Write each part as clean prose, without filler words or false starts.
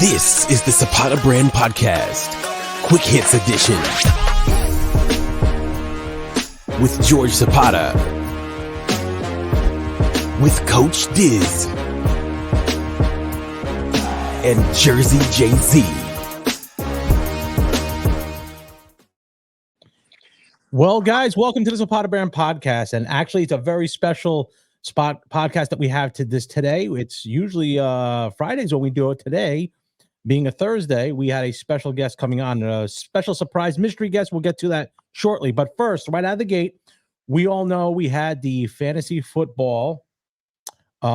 This is the Zapata Brand Podcast, Quick Hits Edition, with George Zapata, with Coach Diz, and Jersey Jay-Z. Well, guys, welcome to the Zapata Brand Podcast, and actually, it's a very special podcast that we have today. It's usually Fridays when we do it. Today, being a Thursday, we had a special guest coming on, a special surprise mystery guest. We'll get to that shortly. But first, right out of the gate, we all know we had the fantasy football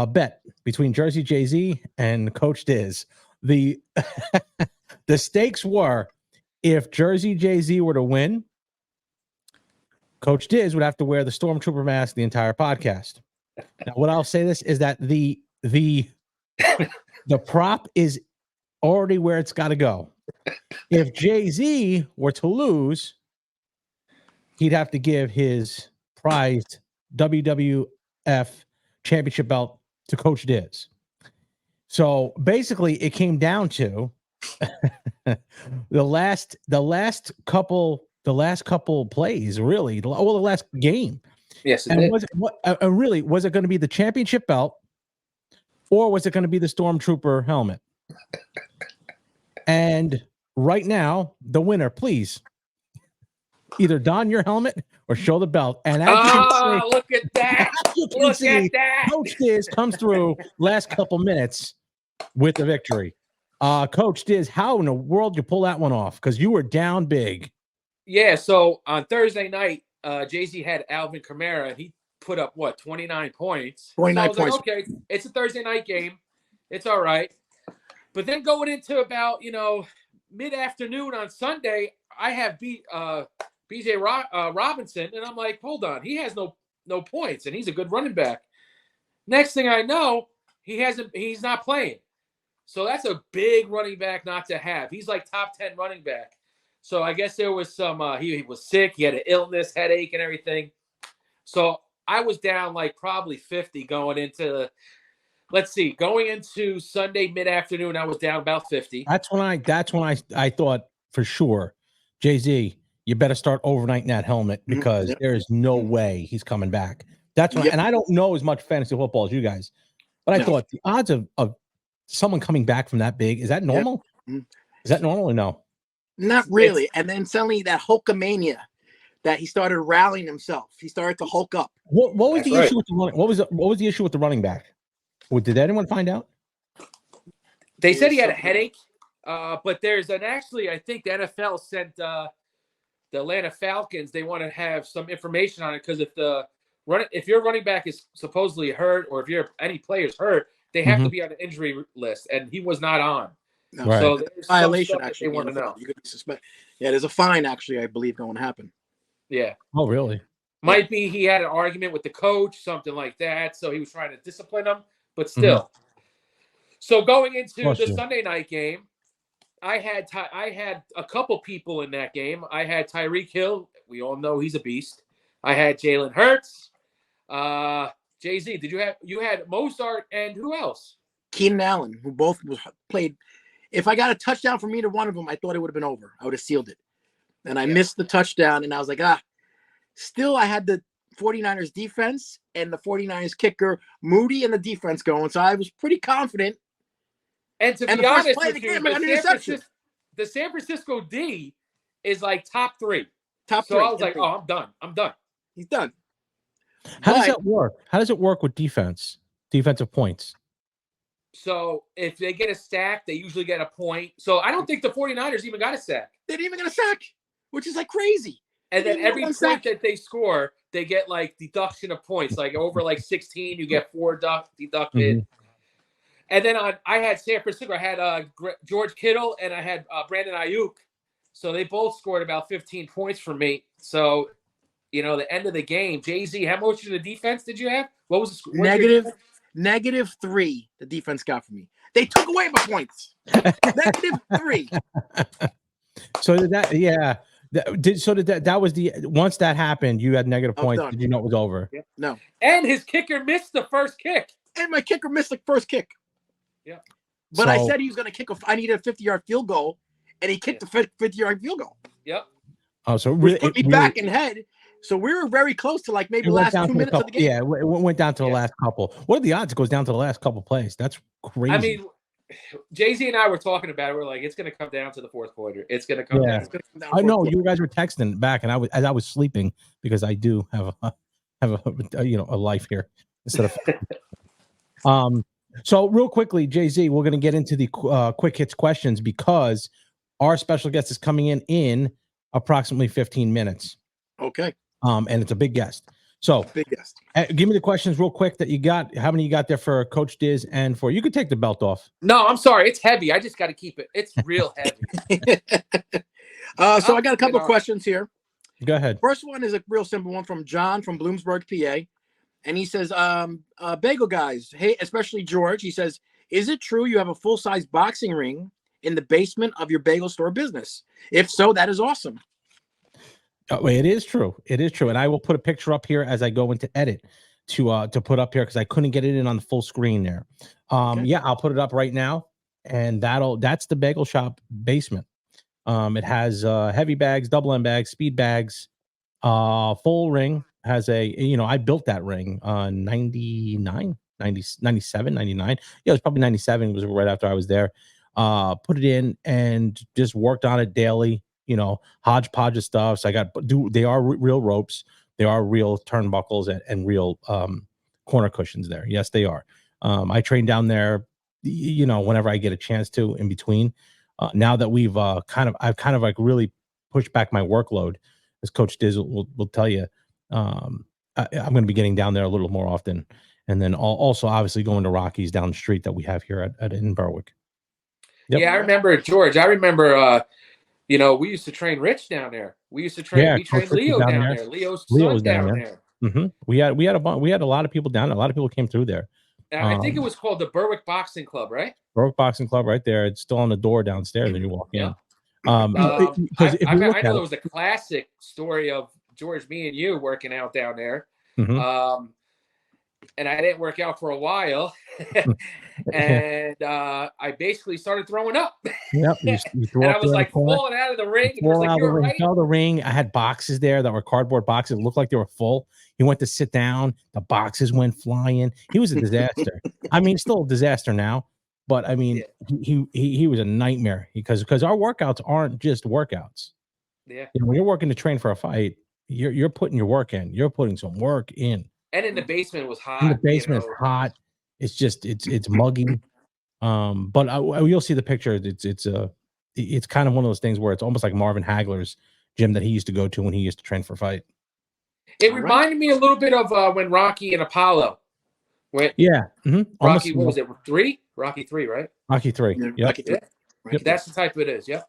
bet between Jersey Jay-Z and Coach Diz. The stakes were, if Jersey Jay-Z were to win, Coach Diz would have to wear the Stormtrooper mask the entire podcast. Now, what I'll say this is that the prop is already where it's got to go. If Jay-Z were to lose, he'd have to give his prized WWF championship belt to Coach Diz. So basically, it came down to the last couple plays, really. The last game. Yes, and was it going to be the championship belt, or was it going to be the Stormtrooper helmet? And right now, the winner, please, either don your helmet or show the belt. And as you can see, look at that! Look at that! Coach Diz comes through last couple minutes with the victory. Coach Diz, how in the world you pull that one off? Because you were down big. Yeah, so on Thursday night, Jay-Z had Alvin Kamara, and he put up, 29 points? 29 so I was points. Like, okay, it's a Thursday night game. It's all right. But then going into about, mid-afternoon on Sunday, I have B.J. Robinson, and I'm like, hold on, he has no points, and he's a good running back. Next thing I know, he's not playing. So that's a big running back not to have. He's like top 10 running back. So I guess there was some, he was sick. He had an illness, headache, and everything. So I was down like probably 50 going into Sunday mid-afternoon. I was down about 50. That's when I thought for sure, Jay-Z, you better start overnighting that helmet because there is no way he's coming back. That's when and I don't know as much fantasy football as you guys, but I thought the odds of someone coming back from that big, is that normal? Is that normal or no? Not really. And then suddenly that Hulkamania that he started rallying himself. He started to Hulk up. What was the issue with the running? What was the issue with the running back? Did anyone find out? They said he had a headache, but there's I think the NFL sent the Atlanta Falcons. They want to have some information on it because if your running back is supposedly hurt, or if any player's hurt, they have to be on the injury list, and he was not on. No. Right. So there's violation. Actually, they want to know. You could be suspect. Yeah, there's a fine. Actually, I believe going to happen. Yeah. Oh, really? Might be he had an argument with the coach, something like that. So he was trying to discipline him, but still. So going into the Sunday night game, I had a couple people in that game. I had Tyreek Hill. We all know he's a beast. I had Jalen Hurts. Jay-Z, you had Mozart, and who else? Keenan Allen, who both played. If I got a touchdown from either one of them, I thought it would have been over. I would have sealed it. And I missed the touchdown, and I was like, Still, I had the 49ers defense and the 49ers kicker, Moody, and the defense going. So I was pretty confident. And to be honest with you, the San Francisco D is like top three. So I was like, I'm done. He's done. How does that work? How does it work with defensive points? So if they get a sack, they usually get a point. So I don't think the 49ers even got a sack. They didn't even get a sack, which is like crazy. And then every point that they score, they get like deduction of points. Like over like 16, you get 4 deducted. And then I had San Francisco. I had George Kittle, and I had Brandon Ayuk. So they both scored about 15 points for me. So, the end of the game, Jay-Z, how much of the defense did you have? What was the score? -3 the defense got for me. They took away my points. -3. So that was once that happened, you had negative points. Did you know it was over? Yeah. No. And his kicker missed the first kick. And my kicker missed the first kick. Yeah. But I said he was going to kick I needed a 50-yard field goal, and he kicked the 50-yard field goal. Yep. Oh, so Which put me back in head. So we were very close to like maybe the last 2 minutes of the game. Yeah, it went down to the last couple. What are the odds it goes down to the last couple plays? That's crazy. I mean, Jay-Z and I were talking about it. We're like, it's going to come down to the fourth quarter. It's going to come down. I know you guys were texting back, and as I was sleeping, because I do have a life here instead of. So real quickly, Jay-Z, we're going to get into the quick hits questions because our special guest is coming in approximately 15 minutes. Okay. And it's a big guest. So big guest. Give me the questions real quick that you got. How many you got there for Coach Diz and for you could take the belt off. No, I'm sorry. It's heavy. I just got to keep it. It's real heavy. So I got a couple of questions here. Go ahead. First one is a real simple one from John from Bloomsburg, PA. And he says, bagel guys, hey, especially George, he says, is it true you have a full-size boxing ring in the basement of your bagel store business? If so, that is awesome. It is true. It is true. And I will put a picture up here as I go into edit to put up here because I couldn't get it in on the full screen there. Okay. Yeah, I'll put it up right now. And that's the bagel shop basement. It has heavy bags, double end bags, speed bags, full ring. Has I built that ring 99, 90, 97, 99. Yeah, it was probably 97. It was right after I was there. Put it in and just worked on it daily, hodgepodge of stuff. So they are real ropes. They are real turnbuckles and real corner cushions there. Yes, they are. I train down there, whenever I get a chance to in between. Now that I've kind of like really pushed back my workload, as Coach Diz will tell you. I'm going to be getting down there a little more often, and then also obviously going to Rockies down the street that we have here in Berwick. Yep. Yeah, I remember George. I remember, we used to train Rich down there. We used to train. Yeah, we trained Leo down there. Leo's son down there. Mm-hmm. We had a lot of people down there. A lot of people came through there. I think it was called the Berwick Boxing Club, right? Berwick Boxing Club, right there. It's still on the door downstairs when you walk in. I know there was a classic story of George, me and you working out down there. Mm-hmm. And I didn't work out for a while. And I basically started throwing up. Yep. You and I was like falling out of the ring. Fell the ring. I had boxes there that were cardboard boxes. It looked like they were full. He went to sit down. The boxes went flying. He was a disaster. I mean, still a disaster now. But I mean, he was a nightmare because our workouts aren't just workouts. Yeah. When you're working to train for a fight, you're putting your work in. You're putting some work in. And in the basement it was hot. In the basement it's hot. It's just it's muggy. But you'll see the picture. It's kind of one of those things where it's almost like Marvin Hagler's gym that he used to go to when he used to train for a fight. It reminded me a little bit of when Rocky and Apollo went. Yeah. Mm-hmm. Rocky, what was it? 3? Rocky 3, right? Rocky 3. Yeah. Rocky 3. Yeah. Yep. That's the type it is. Yep.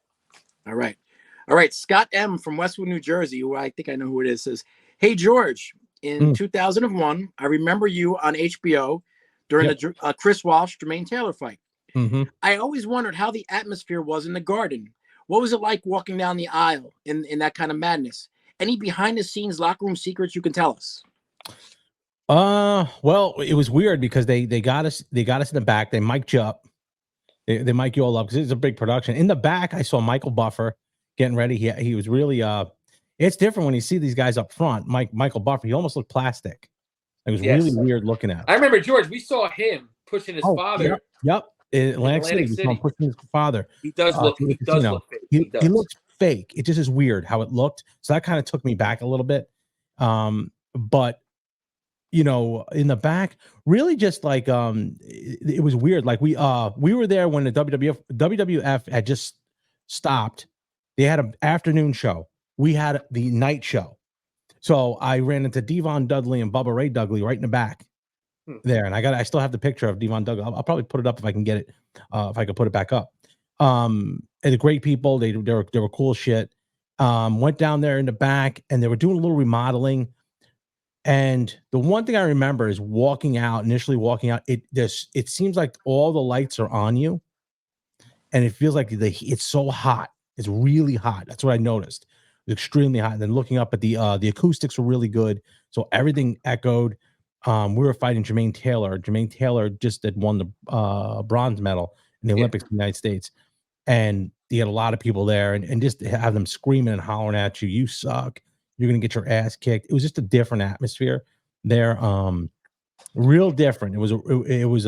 All right. Scott M from Westwood, New Jersey, who I think I know who it is, says, "Hey George, in 2001, I remember you on HBO during the Chris Walsh Jermaine Taylor fight. Mm-hmm. I always wondered how the atmosphere was in the Garden. What was it like walking down the aisle in that kind of madness? Any behind the scenes locker room secrets you can tell us?" Well, it was weird because they got us in the back. They mic'd you up. They mic you all up because it's a big production. In the back, I saw Michael Buffer getting ready. He was really it's different when you see these guys up front. Michael Buffer, he almost looked plastic. It was really weird looking at. I remember George. We saw him pushing his father. Yep. In Atlantic City. We saw him pushing his father. He does look. He does look fake. He looks fake. It just is weird how it looked. So that kind of took me back a little bit. But in the back, really just like it was weird. Like we were there when the WWF had just stopped. They had an afternoon show. We had the night show. So I ran into Devon Dudley and Bubba Ray Dudley right in the back there. And I still have the picture of Devon Dudley. I'll probably put it up if I can get it, if I could put it back up. And the great people, they were cool as shit. Went down there in the back and they were doing a little remodeling. And the one thing I remember is initially walking out, it seems like all the lights are on you. And it feels like it's so hot. It's really hot. That's what I noticed. It was extremely hot. And then looking up at the acoustics were really good. So everything echoed. We were fighting Jermaine Taylor. Jermaine Taylor just had won the bronze medal in the Olympics in the United States. And you had a lot of people there, and just have them screaming and hollering at you, "You suck! You're gonna get your ass kicked." It was just a different atmosphere there, real different. It was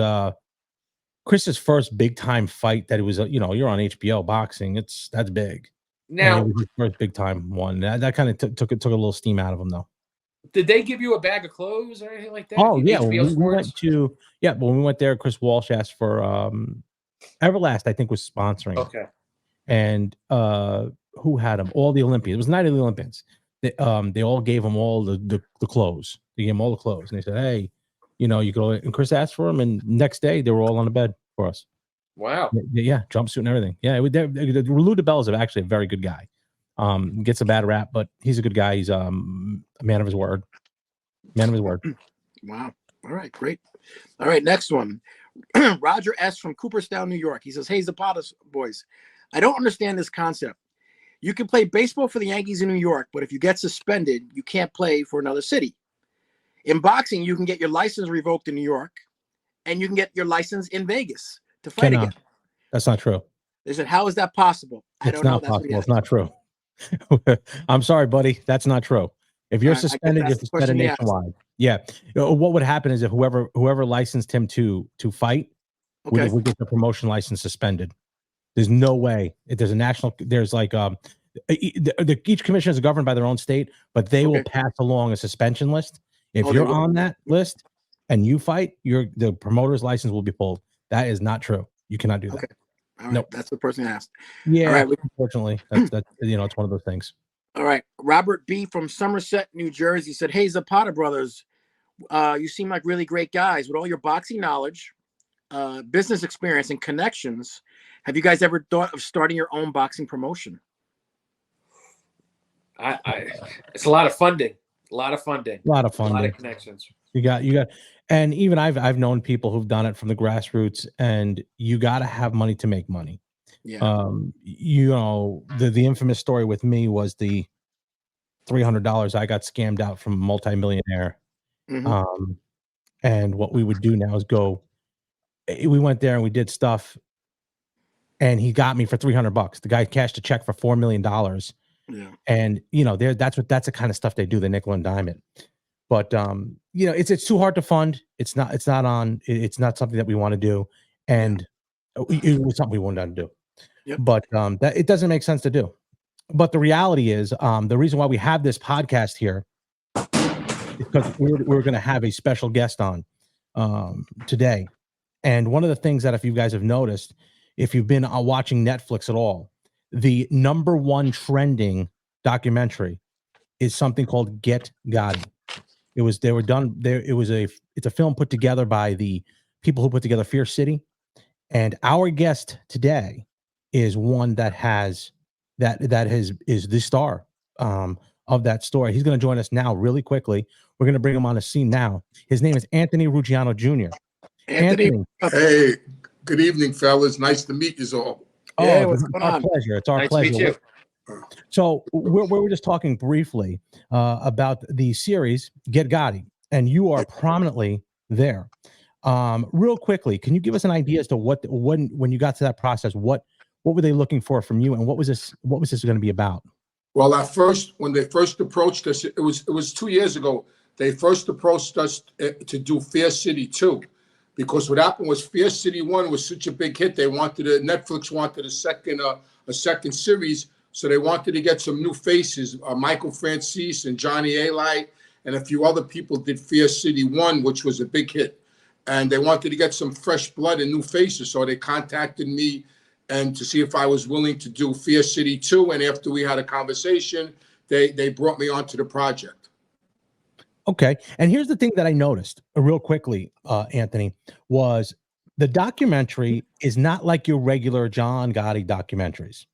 Chris's first big time fight that it was. You're on HBO boxing. That's big. And it Now, was his first big time one. That kind of took a little steam out of him, though. did they give you a bag of clothes or anything like that? Oh yeah, HBO we went Sports? to when we went there, Chris Walsh asked for Everlast, I think, was sponsoring. Okay. And who had them? All the Olympians. It was night of the Olympians. They all gave them all the clothes. They gave them all the clothes, and they said, "Hey, you go." And Chris asked for them, and next day they were all on the bed for us. Wow. Yeah, jumpsuit and everything. Yeah, Lou DeBell is actually a very good guy. Gets a bad rap, but he's a good guy. He's a man of his word. Man of his word. Wow. All right, great. All right, next one. Roger S. from Cooperstown, New York. He says, "Hey, Zapata boys, I don't understand this concept. You can play baseball for the Yankees in New York, but if you get suspended, you can't play for another city. In boxing, you can get your license revoked in New York, and you can get your license in Vegas to fight again." That's not true. They said, "How is that possible?" I don't know. It's not possible. It's not true. I'm sorry, buddy. That's not true. If you're suspended, you're suspended nationwide. Yeah. What would happen is if whoever licensed him to fight would get the promotion license suspended. There's no way. There's a national. There's like each commissioner is governed by their own state, but they will pass along a suspension list. If you're on that list and you fight, the promoter's license will be pulled. That is not true. You cannot do that. Okay. All right. Nope. That's the person asked. Yeah. All right. Unfortunately, that's it's one of those things. All right. Robert B. from Somerset, New Jersey said, "Hey, Zapata brothers, you seem like really great guys. With all your boxing knowledge, business experience, and connections, have you guys ever thought of starting your own boxing promotion?" It's a lot of funding. A lot of connections. You got, and even I've known people who've done it from the grassroots, and you got to have money to make money. Yeah. The infamous story with me was the $300 I got scammed out from a multimillionaire. Mm-hmm. And what we would do now is we went there and we did stuff, and he got me for $300. The guy cashed a check for $4 million. Yeah. And that's the kind of stuff they do, the nickel and dime it. But it's too hard to fund. It's not something that we want to do, and it was something we wanted to do. Yep. But that it doesn't make sense to do. But the reality is, the reason why we have this podcast here is because we're going to have a special guest on today. And one of the things that, if you guys have noticed, if you've been watching Netflix at all, the number one trending documentary is something called Get Gotti. It's a film put together by the people who put together Fierce City. And our guest today is one that is the star of that story. He's going to join us now really quickly. We're going to bring him on the scene now. His name is Anthony Ruggiano Jr. Anthony. Hey, good evening, fellas. Nice to meet you all. Yeah, what's going on? Pleasure. It's our pleasure. To meet you. So we were just talking briefly about the series Get Gotti, and you are prominently there. Real quickly, can you give us an idea as to when you got to that process, what were they looking for from you, and what was this going to be about? Well, when they first approached us, it was 2 years ago. They first approached us to do Fair City 2, because what happened was Fair City 1 was such a big hit. Netflix wanted a second series, so they wanted to get some new faces. Michael Francis and Johnny A. and a few other people did Fair City 1, which was a big hit. And they wanted to get some fresh blood and new faces, so they contacted me and to see if I was willing to do Fair City 2. And after we had a conversation, they brought me onto the project. Okay. And here's the thing that I noticed real quickly, Anthony, was the documentary is not like your regular John Gotti documentaries.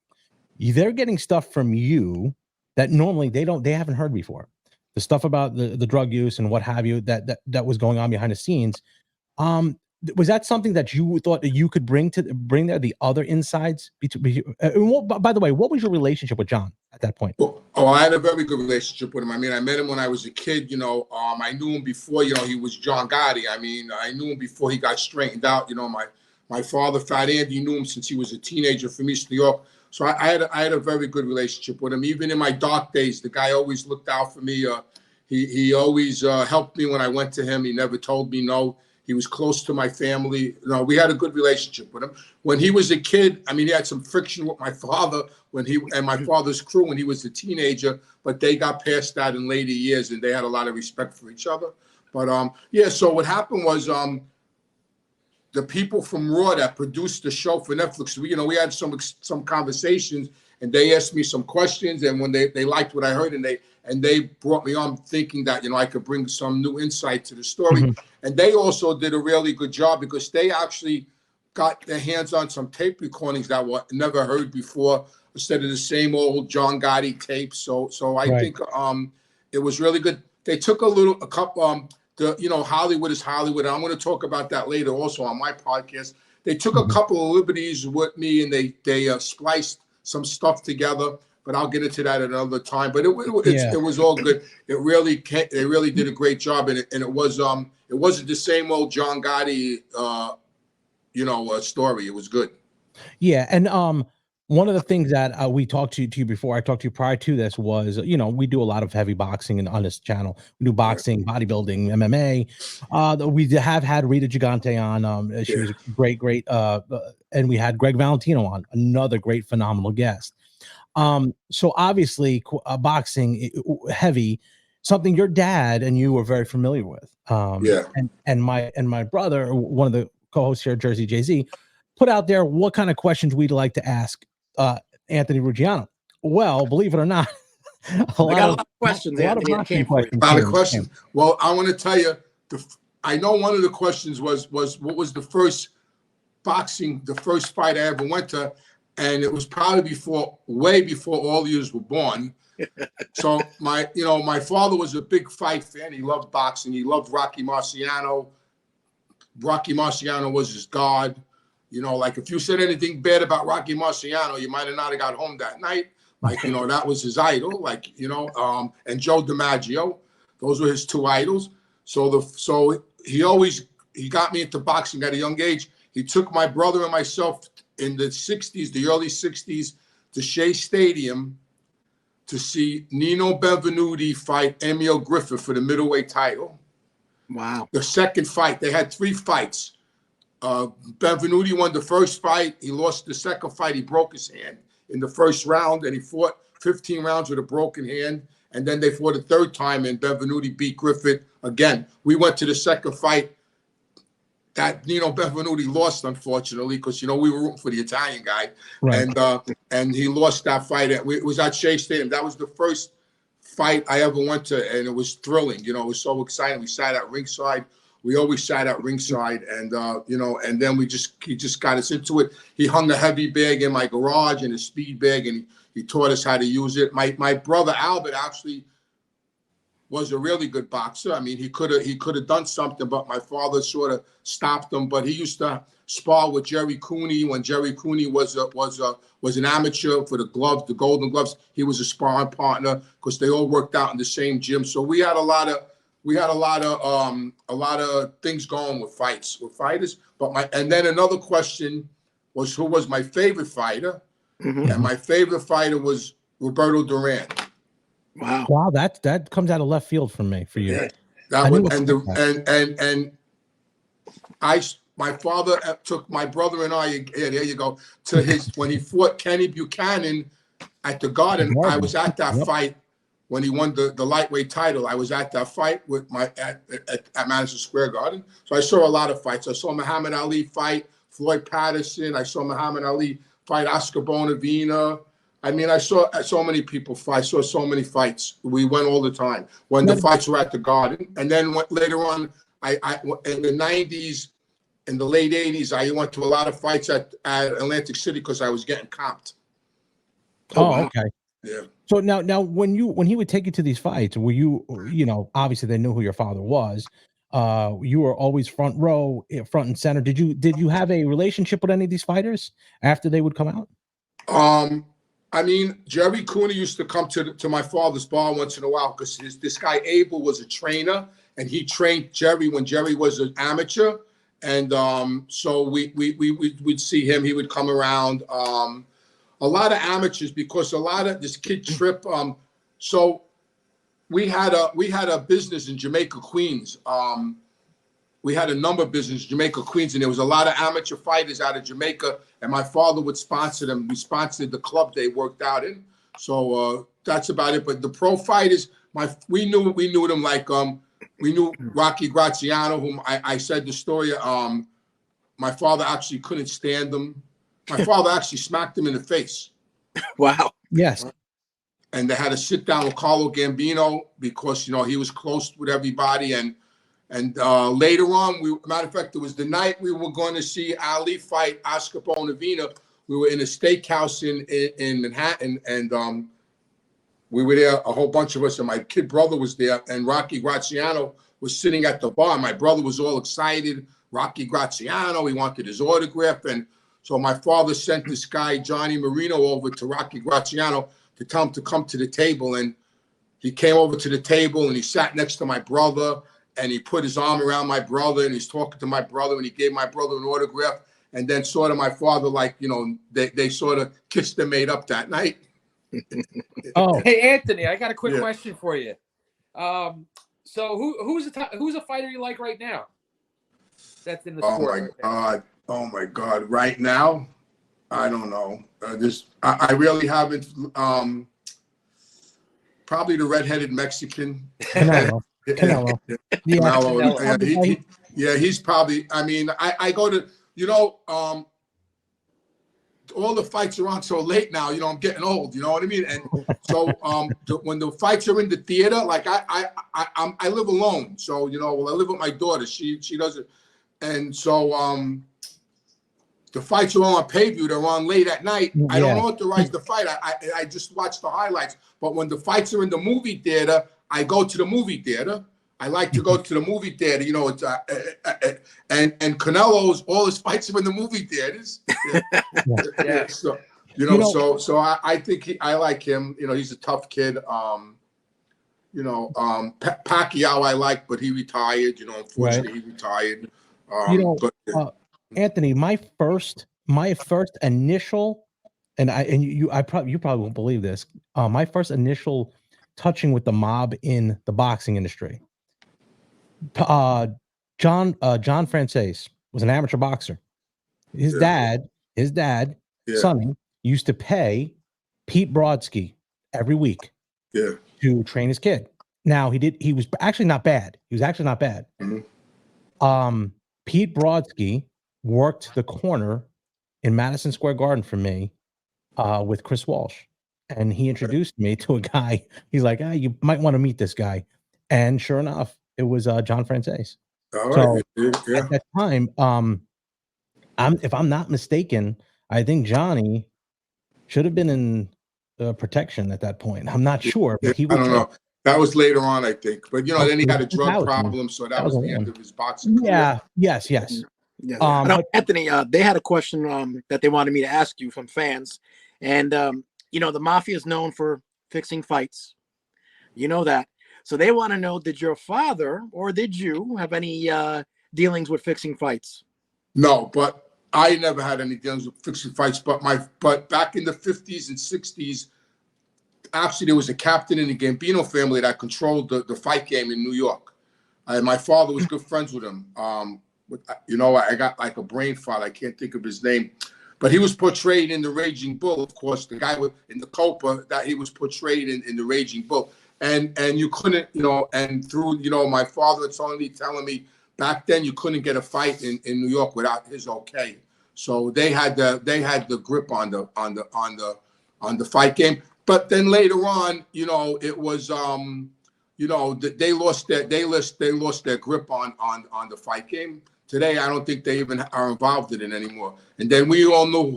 They're getting stuff from you that normally they haven't heard before. The stuff about the drug use and what have you that was going on behind the scenes. Was that something that you thought that you could bring there, the other insides? By the way, what was your relationship with John at that point? I had a very good relationship with him. I mean, I met him when I was a kid. I knew him before. He was John Gotti. I mean, I knew him before he got straightened out. My father, Fat Andy, knew him since he was a teenager from East New York. So I had a very good relationship with him. Even in my dark days, the guy always looked out for me. He always helped me when I went to him. He never told me no. He was close to my family. No, we had a good relationship with him. When he was a kid, I mean, he had some friction with my father and my father's crew when he was a teenager, but they got past that in later years, and they had a lot of respect for each other. But yeah, so what happened was the people from Raw that produced the show for Netflix, we had some conversations, and they asked me some questions, and when they liked what I heard, and they brought me on thinking that I could bring some new insight to the story. Mm-hmm. And they also did a really good job because they actually got their hands on some tape recordings that were never heard before, instead of the same old John Gotti tapes. So I think it was really good. They took a couple Hollywood is Hollywood. And I'm going to talk about that later also on my podcast. They took a couple of liberties with me, and they spliced some stuff together. But I'll get into that at another time. But it was all good. They really did a great job, and it wasn't the same old John Gotti story. It was good. Yeah, and one of the things that we talked to you before, I talked to you prior to this, was we do a lot of heavy boxing on this channel. We do boxing, bodybuilding, MMA. We have had Rita Gigante on. She was great, and we had Greg Valentino on, another great, phenomenal guest. So obviously, boxing heavy, something your dad and you were very familiar with. And my brother, one of the co-hosts here at Jersey Jay-Z, put out there what kind of questions we'd like to ask Anthony Ruggiano. Well, believe it or not, a lot of questions. A lot of questions. Well, I want to tell you, I know one of the questions was what was the first fight I ever went to, and it was probably way before all you were born. So my father was a big fight fan. He loved boxing. He loved Rocky Marciano. Rocky Marciano was his god. Like if you said anything bad about Rocky Marciano, you might have not have got home that night. Like, that was his idol. Like, and Joe DiMaggio, those were his two idols. So he got me into boxing at a young age. He took my brother and myself in the early 60s, to Shea Stadium to see Nino Benvenuti fight Emil Griffith for the middleweight title. Wow. The second fight, they had 3 fights. Benvenuti won the first fight. He lost the second fight. He broke his hand in the first round, and he fought 15 rounds with a broken hand. And then they fought a third time, and Benvenuti beat Griffith again. We went to the second fight that Nino Benvenuti lost, unfortunately, because we were rooting for the Italian guy, right. And he lost that fight. It was at Shea Stadium. That was the first fight I ever went to, and it was thrilling. It was so exciting. We sat at ringside. We always sat at ringside, and and then he just got us into it. He hung the heavy bag in my garage and a speed bag, and he taught us how to use it. My brother Albert actually was a really good boxer. I mean, he could have done something, but my father sort of stopped him. But he used to spar with Jerry Cooney when Jerry Cooney was an amateur for the gloves, the Golden Gloves. He was a sparring partner because they all worked out in the same gym. So we had a lot of things going with fighters. And then another question was, who was my favorite fighter? Mm-hmm. And my favorite fighter was Roberto Duran. Wow, that comes out of left field for you. Yeah. My father took my brother and I, there you go, to his when he fought Kenny Buchanan at the Garden. I was at that fight when he won the lightweight title. I was at that fight with at Madison Square Garden. So I saw a lot of fights. I saw Muhammad Ali fight Floyd Patterson. I saw Muhammad Ali fight Oscar Bonavena. I mean, I saw so many people fight. I saw so many fights. We went all the time when the fights were at the Garden. And then later on, I in the 90s, in the late 80s, I went to a lot of fights at Atlantic City because I was getting comped. Okay. Yeah. So now when he would take you to these fights, were you obviously they knew who your father was. You were always front row, front and center. Did you have a relationship with any of these fighters after they would come out? I mean, Jerry Cooney used to come to my father's bar once in a while because this guy Abel was a trainer, and he trained Jerry when Jerry was an amateur. And so we'd see him. He would come around. A lot of amateurs, because a lot of this kid Trip. So we had a business in Jamaica, Queens. We had a number of businesses in Jamaica, Queens, and there was a lot of amateur fighters out of Jamaica, and my father would sponsor them. We sponsored the club they worked out in. So that's about it. But the pro fighters, we knew them like we knew Rocky Graziano, whom I said the story. My father actually couldn't stand him. My father actually smacked him in the face. Wow. Yes. And they had to sit down with Carlo Gambino because, he was close with everybody. And later on, matter of fact, it was the night we were going to see Ali fight Oscar Bonavena. We were in a steakhouse in Manhattan, and we were there, a whole bunch of us, and my kid brother was there, and Rocky Graziano was sitting at the bar. My brother was all excited. Rocky Graziano, he wanted his autograph, and so my father sent this guy, Johnny Marino, over to Rocky Graziano to tell him to come to the table. And he came over to the table and he sat next to my brother and he put his arm around my brother and he's talking to my brother and he gave my brother an autograph. And then sort of my father, like, they sort of kissed and made up that night. Oh, Hey, Anthony, I got a quick question for you. So who's a fighter you like right now? That's in the sport. Oh my God! Right now, I don't know. I really haven't. Probably the redheaded Mexican. Canelo. Canelo. Yeah. Canelo. He's probably. I mean, I go to all the fights are on so late now. I'm getting old. You know what I mean? And so when the fights are in the theater, like I live alone, so I live with my daughter. She doesn't, and so the fights are on pay-per-view. They're on late at night. Yeah. I don't authorize the fight. I just watch the highlights. But when the fights are in the movie theater, I go to the movie theater. I like to go to the movie theater. It's and Canelo's, all his fights are in the movie theaters. Yeah. So I think I like him. He's a tough kid. Pacquiao I like, but he retired. Unfortunately, He retired. Anthony, my first initial, you probably won't believe this. My first initial touching with the mob in the boxing industry. John Frances was an amateur boxer. His dad, Sonny, used to pay Pete Brodsky every week to train his kid. Now he was actually not bad. Mm-hmm. Pete Brodsky worked the corner in Madison Square Garden for me with Chris Walsh. And he introduced me to a guy. He's like, you might want to meet this guy. And sure enough, it was John Frances. So at that time, if I'm not mistaken, I think Johnny should have been in protection at that point. I'm not sure, but he was. I don't know. That was later on, I think. But then he had a drug problem, so that was the end of his boxing career. Yeah. Yes. Yeah. Anthony, they had a question that they wanted me to ask you from fans, and the mafia is known for fixing fights. You know that. So they want to know, did your father or did you have any dealings with fixing fights? No, but I never had any dealings with fixing fights. But back in the 50s and 60s, actually there was a captain in the Gambino family that controlled the fight game in New York. My father was good friends with him. I got like a brain fart. I can't think of his name. But he was portrayed in The Raging Bull, of course, the guy in the Copa, that he was portrayed in The Raging Bull. And you couldn't, and through, my father telling me back then you couldn't get a fight in New York without his okay. So they had the grip on the fight game. But then later on, it was they lost their grip on the fight game. Today, I don't think they even are involved in it anymore. And then we all know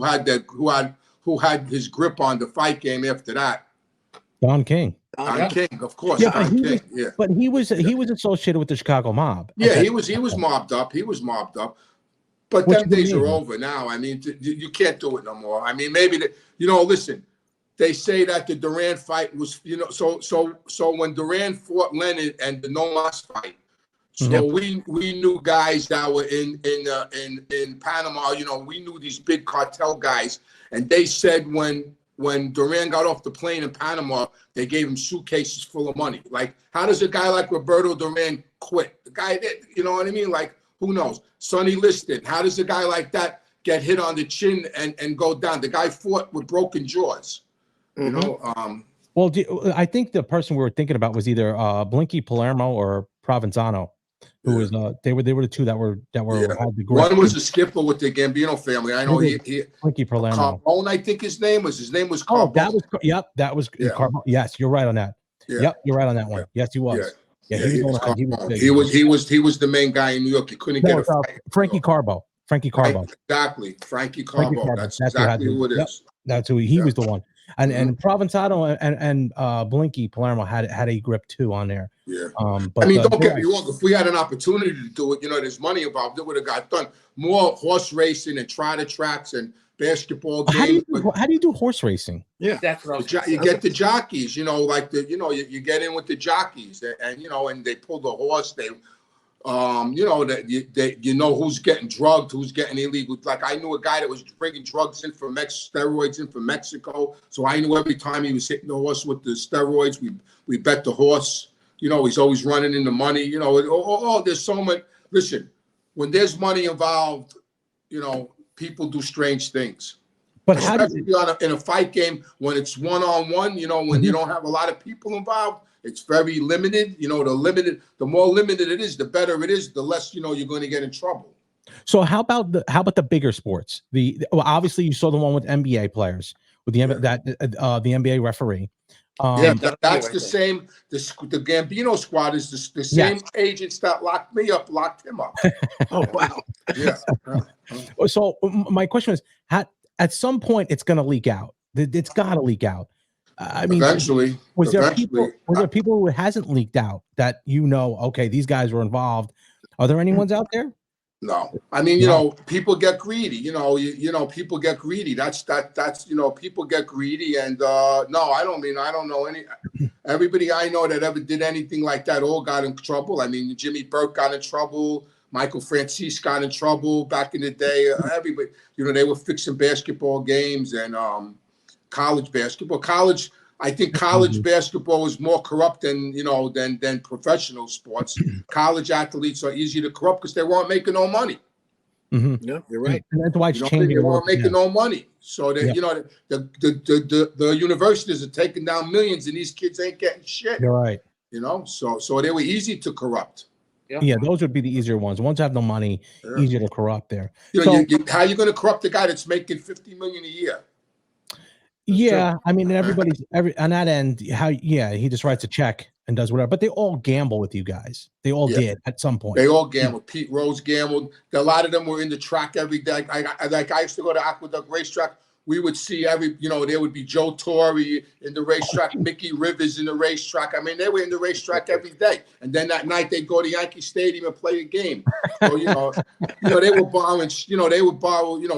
who had his grip on the fight game after that. Don King. Don King, of course. Yeah, Don King. But he was associated with the Chicago mob. Yeah, he was mobbed up. But them days are over now. I mean, you can't do it no more. I mean, maybe listen. They say that the Duran fight was, so when Duran fought Leonard and the No Mas fight. So we knew guys that were in Panama. You know, we knew these big cartel guys, and they said when Duran got off the plane in Panama, they gave him suitcases full of money. Like, how does a guy like Roberto Duran quit? The guy that, you know what I mean? Like, who knows? Sonny Liston. How does a guy like that get hit on the chin and go down? The guy fought with broken jaws. You know. Well, I think the person we were thinking about was either Blinky Palermo or Provenzano, who was they were the two that were had the grip. One was a skipper with the Gambino family. I know he Blinky Palermo. Carbone, I think his name was Carbone. Oh, that was Carbone. Yes, you're right on that. Yeah. Yep, you're right on that one. Yes, he was. Yeah, he was the main guy in New York. He couldn't get a fight. Frankie Carbo. Exactly. Frankie Carbo. That's exactly who it is. Yep. That's who he was the one. And Provenzano and Blinky Palermo had a grip too on there. Yeah. But I mean, don't get me wrong. If we had an opportunity to do it, you know, there's money involved. It would have got done. More horse racing and trotter tracks and basketball games. How do you do horse racing? Yeah, That's what you get the jockeys. You know, like you get in with the jockeys, and you know, and they pull the horse. They you know, that you know who's getting drugged, who's getting illegal. Like, I knew a guy that was bringing drugs in from steroids in from Mexico. So I knew every time he was hitting the horse with the steroids, we bet the horse. You know, he's always running into money. You know, there's so much. Listen, when there's money involved, you know, people do strange things. But especially in a fight game, when it's one-on-one, you know, when you don't have a lot of people involved, it's very limited. You know, the more limited it is, the better it is, the less, you know, you're going to get in trouble. So how about the bigger sports? Well, obviously you saw the one with NBA players with the the NBA referee. That's the same. The Gambino squad is the same agents that locked me up, locked him up. Oh, wow. Yeah. So my question is, at some point it's going to leak out. It's got to leak out. I mean, eventually, was there people who it hasn't leaked out that, you know, okay, these guys were involved? Are there any ones out there? No, I mean, you know, people get greedy. You know, people get greedy. That's you know, people get greedy. And no, I don't know any. Everybody I know that ever did anything like that all got in trouble. I mean, Jimmy Burke got in trouble. Michael Francis got in trouble back in the day. Everybody, you know, they were fixing basketball games and college basketball. I think college basketball is more corrupt than, you know, than professional sports. College athletes are easy to corrupt because they weren't making no money. Yeah, you're right. And that's why it's changing. They weren't making no money. So that you know, the universities are taking down millions, and these kids ain't getting shit. You're right. You know, so they were easy to corrupt. Yeah, those would be the easier ones. The ones that have no money, easier to corrupt there. You know, how are you going to corrupt the guy that's making $50 million a year? Yeah, I mean, everybody's on that end. He just writes a check and does whatever. But they all gamble with you guys. They all did at some point. They all gambled. Pete Rose gambled. A lot of them were in the track every day. I used to go to Aqueduct Racetrack. We would see there would be Joe Torre in the racetrack, Mickey Rivers in the racetrack. I mean, they were in the racetrack every day. And then that night they'd go to Yankee Stadium and play a game. So, they were borrowing,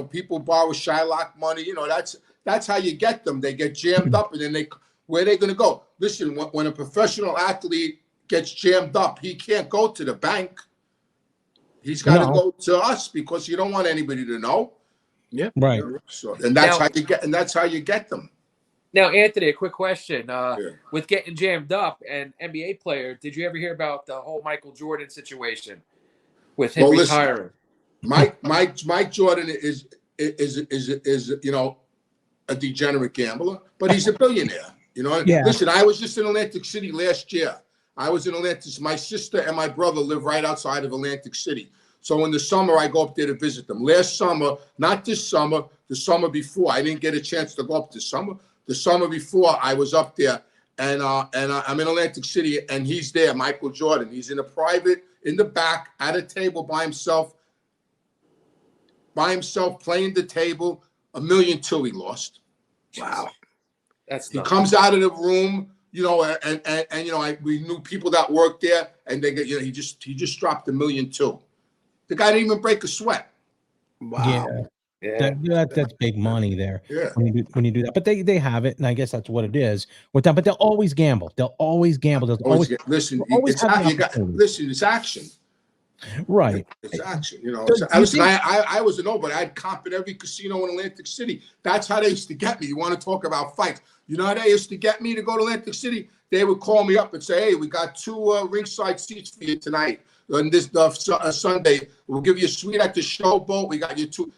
people borrow Shylock money. You know, that's how you get them. They get jammed up, and then where are they going to go? Listen, when a professional athlete gets jammed up, he can't go to the bank. He's got to go to us because you don't want anybody to know. Yeah, right. So, and that's how you get them. Now, Anthony, a quick question. With getting jammed up and NBA player, did you ever hear about the whole Michael Jordan situation with him retiring? Mike Jordan is a degenerate gambler, but he's a billionaire. You know, listen, I was just in Atlantic City last year. I was in Atlantic. My sister and my brother live right outside of Atlantic City. So in the summer, I go up there to visit them. Last summer, not this summer, the summer before, I didn't get a chance to go up this summer. The summer before, I was up there, and I'm in Atlantic City, and he's there, Michael Jordan. He's in the back, at a table by himself, playing the table. $1.2 million he lost. Wow. He comes out of the room, and we knew people that worked there, and they get, he just dropped $1.2 million. The guy didn't even break a sweat. Wow. Yeah. That's big money there. Yeah. When you do that, but they have it, and I guess that's what it is with them. But they'll always gamble. Listen, it's action. Right. It's action, you know. So So, do you listen, think- I was a nobody. I'd comp at every casino in Atlantic City. That's how they used to get me. You want to talk about fights? You know how they used to get me to go to Atlantic City? They would call me up and say, "Hey, we got 2 ringside seats for you tonight on this Sunday. We'll give you a suite at the Showboat. We got you 2.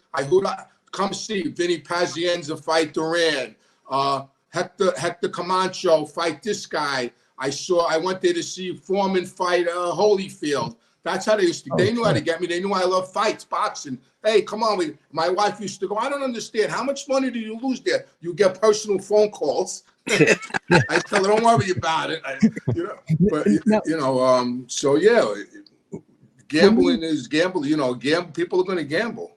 Come see Vinny Pazienza fight Duran. Hector Camacho fight this guy. I went there to see Foreman fight Holyfield." That's how they used to. They knew how to get me. They knew I love fights, boxing. Hey, come on. My wife used to go, "I don't understand. How much money do you lose there?" "You get personal phone calls." I tell her, "Don't worry about it." So yeah, gambling is gambling. You know, people are going to gamble.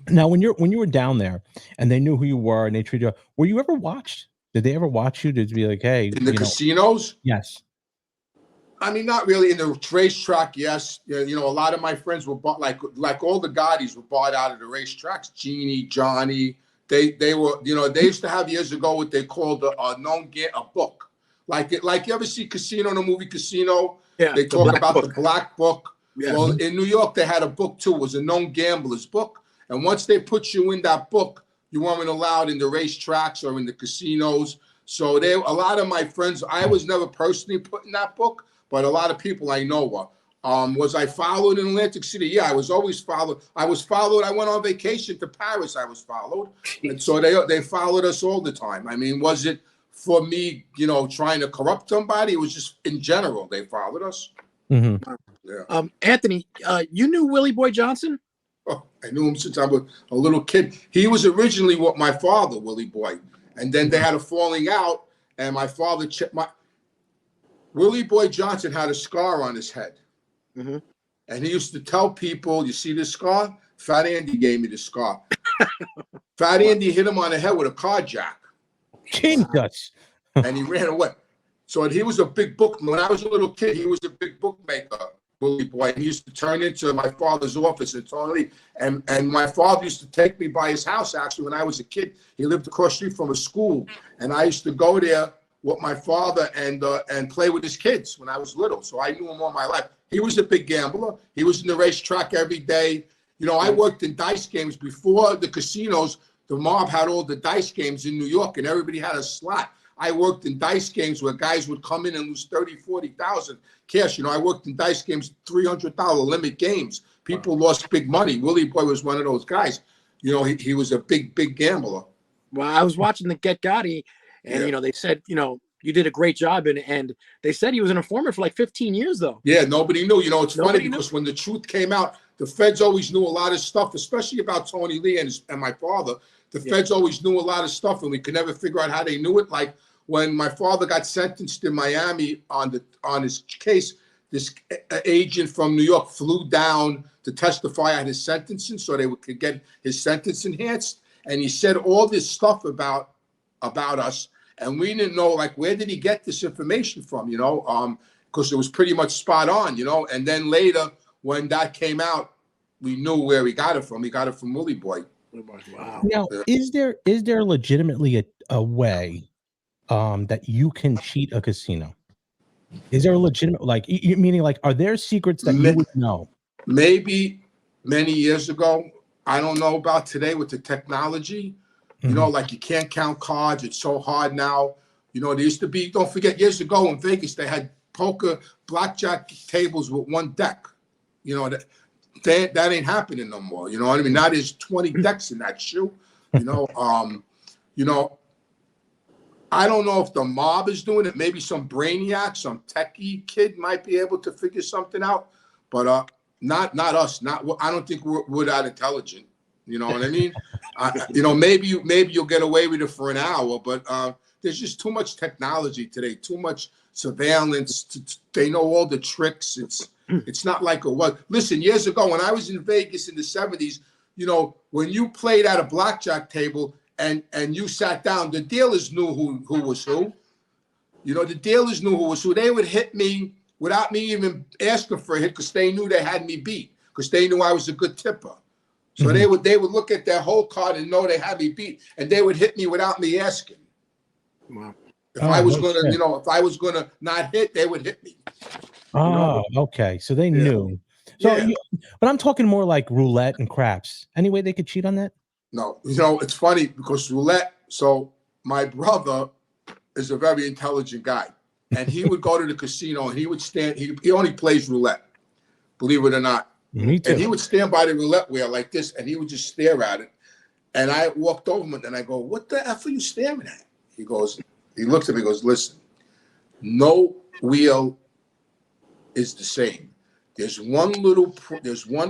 Now, when you were down there and they knew who you were and they treated you, were you ever watched? Did they ever watch you to be like, hey, in the casinos? Yes. I mean, not really. In the racetrack, yes. You know, a lot of my friends were bought, like all the Gottis were bought out of the racetracks. Jeannie, Johnny, they were, you know, they used to have years ago what they called a book. Like you ever see Casino in the movie Casino? Yeah, They talk about the Black Book. Yeah. Well, in New York, they had a book too. It was a known gambler's book. And once they put you in that book, you weren't allowed in the racetracks or in the casinos. So a lot of my friends, I was never personally put in that book, but a lot of people I know were. Was I followed in Atlantic City? Yeah, I was always followed. I went on vacation to Paris. I was followed. And so they followed us all the time. I mean, was it for me, you know, trying to corrupt somebody? It was just in general, they followed us. Mm-hmm. Yeah. Anthony, you knew Willie Boy Johnson? Oh, I knew him since I was a little kid. He was originally what my father, Willie Boy. And then they had a falling out, and my father Willie Boy Johnson had a scar on his head. Mm-hmm. And he used to tell people, "You see this scar? Fat Andy gave me the scar." Fat Andy hit him on the head with a car jack. Jesus. And he ran away. So he was a big bookman. When I was a little kid, he was a big bookmaker, Willie Boy. He used to turn into my father's office in Tony. And my father used to take me by his house, actually, when I was a kid. He lived across the street from a school. And I used to go there with my father and play with his kids when I was little. So I knew him all my life. He was a big gambler. He was in the racetrack every day. You know, I worked in dice games before the casinos. The mob had all the dice games in New York, and everybody had a slot. I worked in dice games where guys would come in and lose 30, 40,000 cash. You know, I worked in dice games, $300 limit games. People lost big money. Willie Boy was one of those guys. You know, he was a big gambler. Well, I was watching the Get Gotti, and you know, they said, you know, you did a great job, and they said he was an informant for like 15 years, though. Yeah, nobody knew. You know, it's Nobody funny because when the truth came out, the feds always knew a lot of stuff, especially about Tony Lee and my father. The feds always knew a lot of stuff, and we could never figure out how they knew it. Like when my father got sentenced in Miami on his case, this agent from New York flew down to testify at his sentencing so they could get his sentence enhanced. And he said all this stuff about us, and we didn't know, like, where did he get this information from, you know, because it was pretty much spot on, you know. And then later, when that came out, we knew where he got it from. He got it from Willie Boy. Wow. Now, is there legitimately a way that you can cheat a casino? Is there a legitimate, like, meaning, like, are there secrets that you would know? Maybe many years ago. I don't know about today with the technology. You know, like you can't count cards. It's so hard now. You know, there used to be, don't forget, years ago in Vegas, they had poker, blackjack tables with one deck. You know, that ain't happening no more. You know what I mean? Now there's 20 decks in that shoe. You know, I don't know if the mob is doing it. Maybe some brainiac, some techie kid might be able to figure something out, but not us. I don't think we're that intelligent. You know what I mean? You know, maybe you'll get away with it for an hour, but there's just too much technology today, too much surveillance. They know all the tricks. It's not like it was. Listen, years ago when I was in Vegas in the 70s, you know, when you played at a blackjack table and you sat down, the dealers knew who was who. You know, the dealers knew who was who. They would hit me without me even asking for a hit because they knew they had me beat, because they knew I was a good tipper. So they would look at their whole card and know they had me beat, and they would hit me without me asking. Wow. If I was gonna, you know, if I was gonna not hit, they would hit me. Oh, okay. So they knew. So, Yeah. but I'm talking more like roulette and craps. Any way they could cheat on that? No, it's funny because roulette. So my brother is a very intelligent guy, and he would go to the casino and he would stand. He only plays roulette, believe it or not. Me too. And he would stand by the roulette wheel like this, and he would just stare at it. And I walked over him and I go, "What the F are you staring at?" He looks at me, he goes, "Listen, no wheel is the same. There's one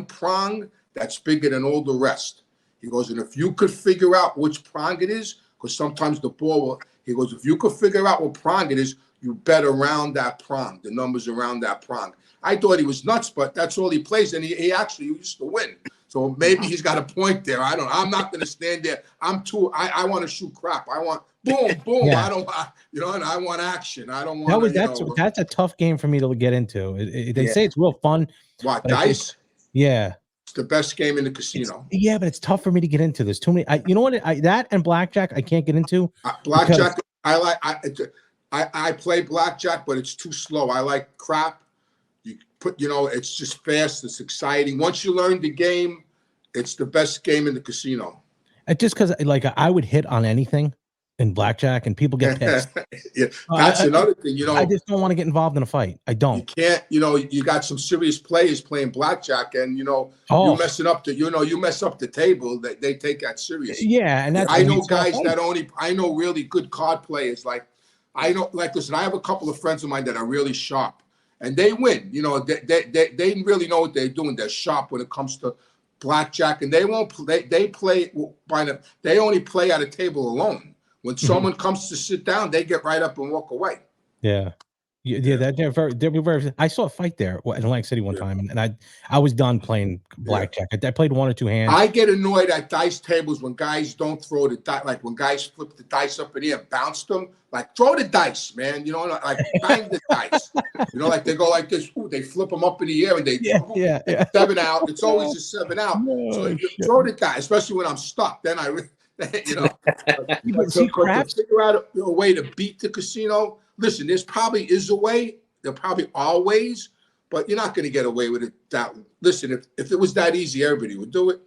prong that's bigger than all the rest." He goes, "And if you could figure out which prong it is, because sometimes the ball will," he goes, "if you could figure out what prong it is, you bet around that prong, the numbers around that prong." I thought he was nuts, but that's all he plays, and he actually used to win. So maybe he's got a point there. I don't know. I'm not going to stand there. I want to shoot crap. I want boom, boom. Yeah. I don't, and I want action. I don't want That's a tough game for me to get into. They Yeah. say it's real fun. What, but dice? Yeah. It's the best game in the casino. Yeah, but it's tough for me to get into. There's too many. You know what? That and blackjack I can't get into. Blackjack, I play blackjack, but it's too slow. I like crap. It's just fast. It's exciting. Once you learn the game, it's the best game in the casino. Just because, like, I would hit on anything in blackjack, and people get pissed. Yeah, that's another thing. I just don't want to get involved in a fight. I don't. You can't. You got some serious players playing blackjack, and you messing up you mess up the table. They take that serious. Yeah, and that's. I know guys I know really good card players. Listen, I have a couple of friends of mine that are really sharp. And they win. They really know what they're doing. They're sharp when it comes to blackjack, and they won't play. They only play at a table alone. When someone comes to sit down, they get right up and walk away. Yeah. They're very. I saw a fight there in Atlantic City one time, and I was done playing blackjack. I played one or two hands. I get annoyed at dice tables when guys don't throw the dice. Like when guys flip the dice up in the air, bounce them. Like throw the dice, man. Like bang the dice. Like they go like this. Ooh, they flip them up in the air and they 7 out. It's always a 7 out. So you throw the dice, especially when I'm stuck. Then figure out a way to beat the casino. Listen, there probably is a way. There probably are ways, but you're not going to get away with it. Listen, if it was that easy, everybody would do it.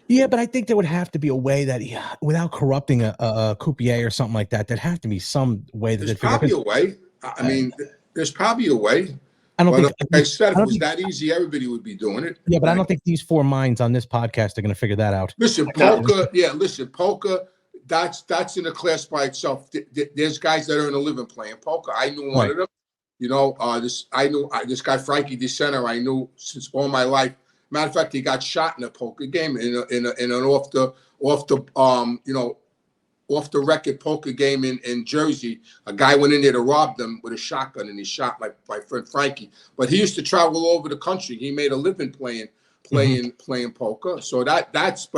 Yeah, but I think there would have to be a way that, without corrupting a croupier or something like that, there'd have to be some way that there's probably a way. I mean, there's probably a way. I don't think. Like I said, if it was that easy, everybody would be doing it. Yeah, but I don't think these four minds on this podcast are going to figure that out. Listen, poker. Yeah, listen, poker. That's in a class by itself. There's guys that earn a living playing poker. I knew one of them. This guy Frankie DeCenter. I knew since all my life. Matter of fact, he got shot in a poker game in an off the record poker game in Jersey. A guy went in there to rob them with a shotgun, and he shot my friend Frankie. But he used to travel all over the country. He made a living playing poker. So that's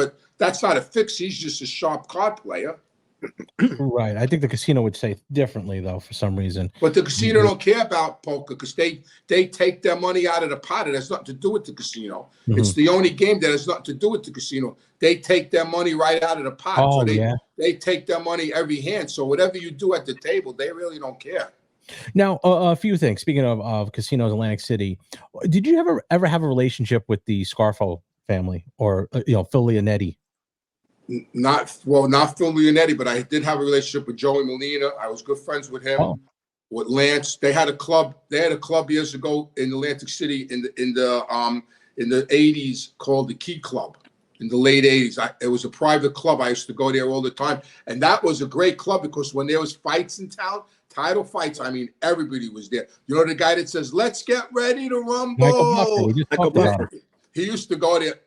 not a fix. He's just a sharp card player. Right. I think the casino would say differently, though, for some reason. But the casino don't care about poker because they take their money out of the pot. It has nothing to do with the casino. It's the only game that has nothing to do with the casino. They take their money right out of the pot. Oh, so they take their money every hand. So whatever you do at the table, they really don't care. Now, a few things. Speaking of casinos in Atlantic City, did you ever have a relationship with the Scarfo family or Phil Leonetti? Not Phil Leonetti, but I did have a relationship with Joey Molina. I was good friends with him. With Lance. They had a club years ago in Atlantic City in the 80s called the Key Club. In the late 80s, it was a private club. I used to go there all the time, and that was a great club because when there was fights in town, title fights, I mean, everybody was there. You know the guy that says, "Let's get ready to rumble." Michael Buffer. He used to go there.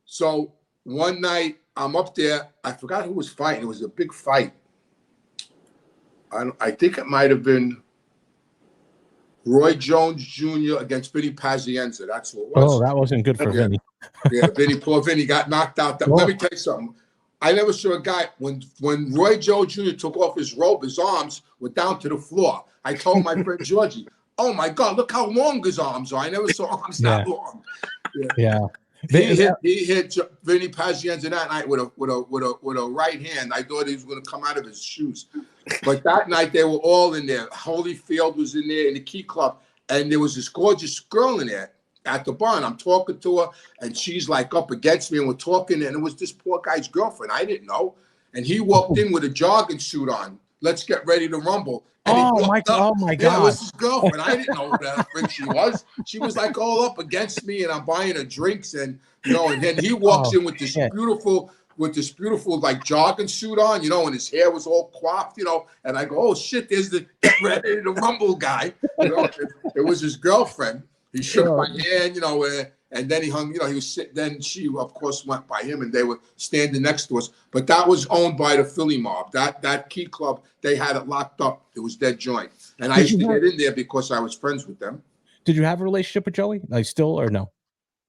So one night I'm up there. I forgot who was fighting. It was a big fight. I think it might have been Roy Jones Jr. against Vinny Pazienza. That's what it was. Oh, that wasn't good for Vinny. Poor Vinny got knocked out. Let me tell you something. I never saw a guy, when Roy Jones Jr. took off his robe, his arms were down to the floor. I told my friend Georgie, "Oh my God, look how long his arms are. I never saw arms that long." Yeah. He hit Vinny Pazienza that night with a right hand. I thought he was going to come out of his shoes. But that night they were all in there. Holyfield was in there in the Key Club, and there was this gorgeous girl in there. at the bar, and I'm talking to her, and she's like up against me, and we're talking, and it was this poor guy's girlfriend. I didn't know, and he walked in with a jogging suit on. Let's get ready to rumble. And he walked up. Oh my Yeah, it God. was his girlfriend. I didn't know who the friend she was. She was like all up against me, and I'm buying her drinks, and and then he walks in with this beautiful like jogging suit on, and his hair was all coiffed, and I go, oh shit, there's the get ready to rumble guy. It was his girlfriend. He shook my hand, and then he hung, he was sitting, then she of course went by him, and they were standing next to us. But that was owned by the Philly mob. That Key Club, they had it locked up. It was their joint. And I used to get in there because I was friends with them. Did you have a relationship with Joey? Like still or no?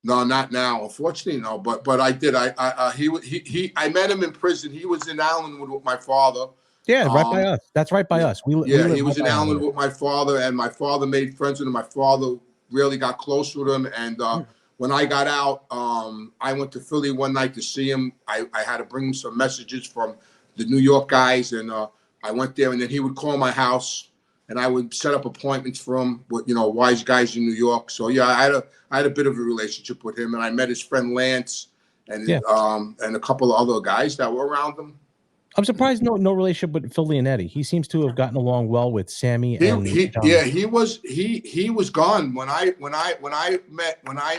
No, not now. Unfortunately, no. But I did. I met him in prison. He was in Allenwood with my father. Yeah, right by us. That's right by us. He was in Allenwood with my father, and my father made friends with him. My father really got close with him, and when I got out, I went to Philly one night to see him. I had to bring him some messages from the New York guys, and I went there, and then he would call my house, and I would set up appointments for him with wise guys in New York. So yeah, I had a bit of a relationship with him, and I met his friend Lance, and a couple of other guys that were around him. I'm surprised no relationship with Philly and Eddie. He seems to have gotten along well with Sammy and John. Yeah, he was gone when I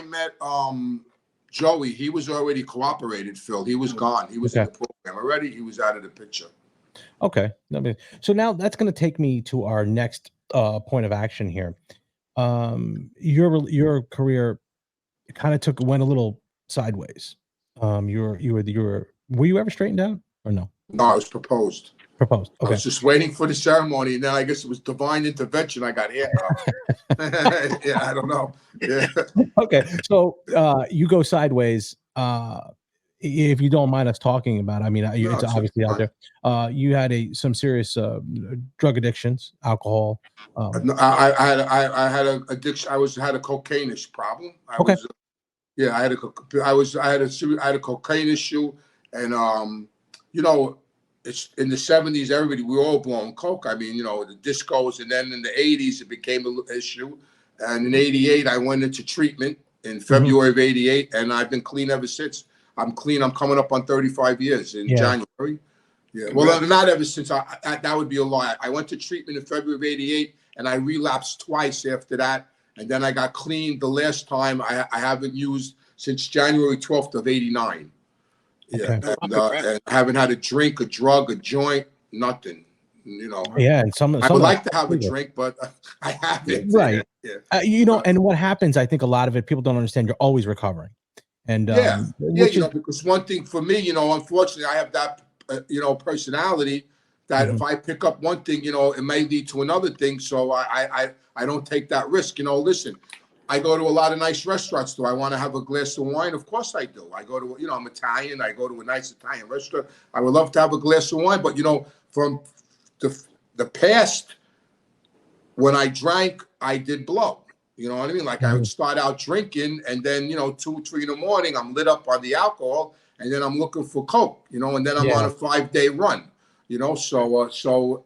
met Joey. He was already cooperated, Phil. He was gone. He was in the program already. He was out of the picture. Okay. So now that's going to take me to our next point of action here. Your career kind of went a little sideways. Were you ever straightened out or no? No, I was proposed. Okay. I was just waiting for the ceremony, and then I guess it was divine intervention. I got handcuffed. Yeah, I don't know. Yeah. Okay, so you go sideways. If you don't mind us talking about, it's obviously out there. You had some serious drug addictions, alcohol. I had an addiction. I had a cocaine-ish problem. I had a cocaine issue, and it's in the 70s. Everybody, we were all blowing coke. The discos, and then in the 80s, it became an issue. And in '88, I went into treatment in February of '88, and I've been clean ever since. I'm clean. I'm coming up on 35 years in January. Yeah. Well, not ever since. That would be a lie. I went to treatment in February of '88, and I relapsed twice after that. And then I got clean the last time. I haven't used since January 12th of '89. Yeah, and I haven't had a drink, a drug, a joint, nothing. Yeah, and I would like to have a drink, but I haven't. Right. Yeah. And what happens? I think a lot of it, people don't understand. You're always recovering, and because one thing for me, unfortunately, I have that, personality that if I pick up one thing, it may lead to another thing. So I don't take that risk. Listen. I go to a lot of nice restaurants. Do I want to have a glass of wine? Of course I do. I go to, I'm Italian. I go to a nice Italian restaurant. I would love to have a glass of wine. But, from the past, when I drank, I did blow. You know what I mean? Like I would start out drinking, and then, 2, 3 in the morning, I'm lit up on the alcohol, and then I'm looking for Coke, and then I'm on a 5-day run, so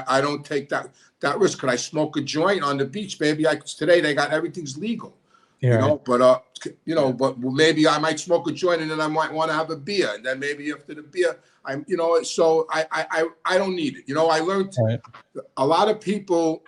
I don't take that risk. Could I smoke a joint on the beach? Maybe today they got everything's legal, but maybe I might smoke a joint, and then I might want to have a beer, and then maybe after the beer, so I don't need it. I learned a lot of people,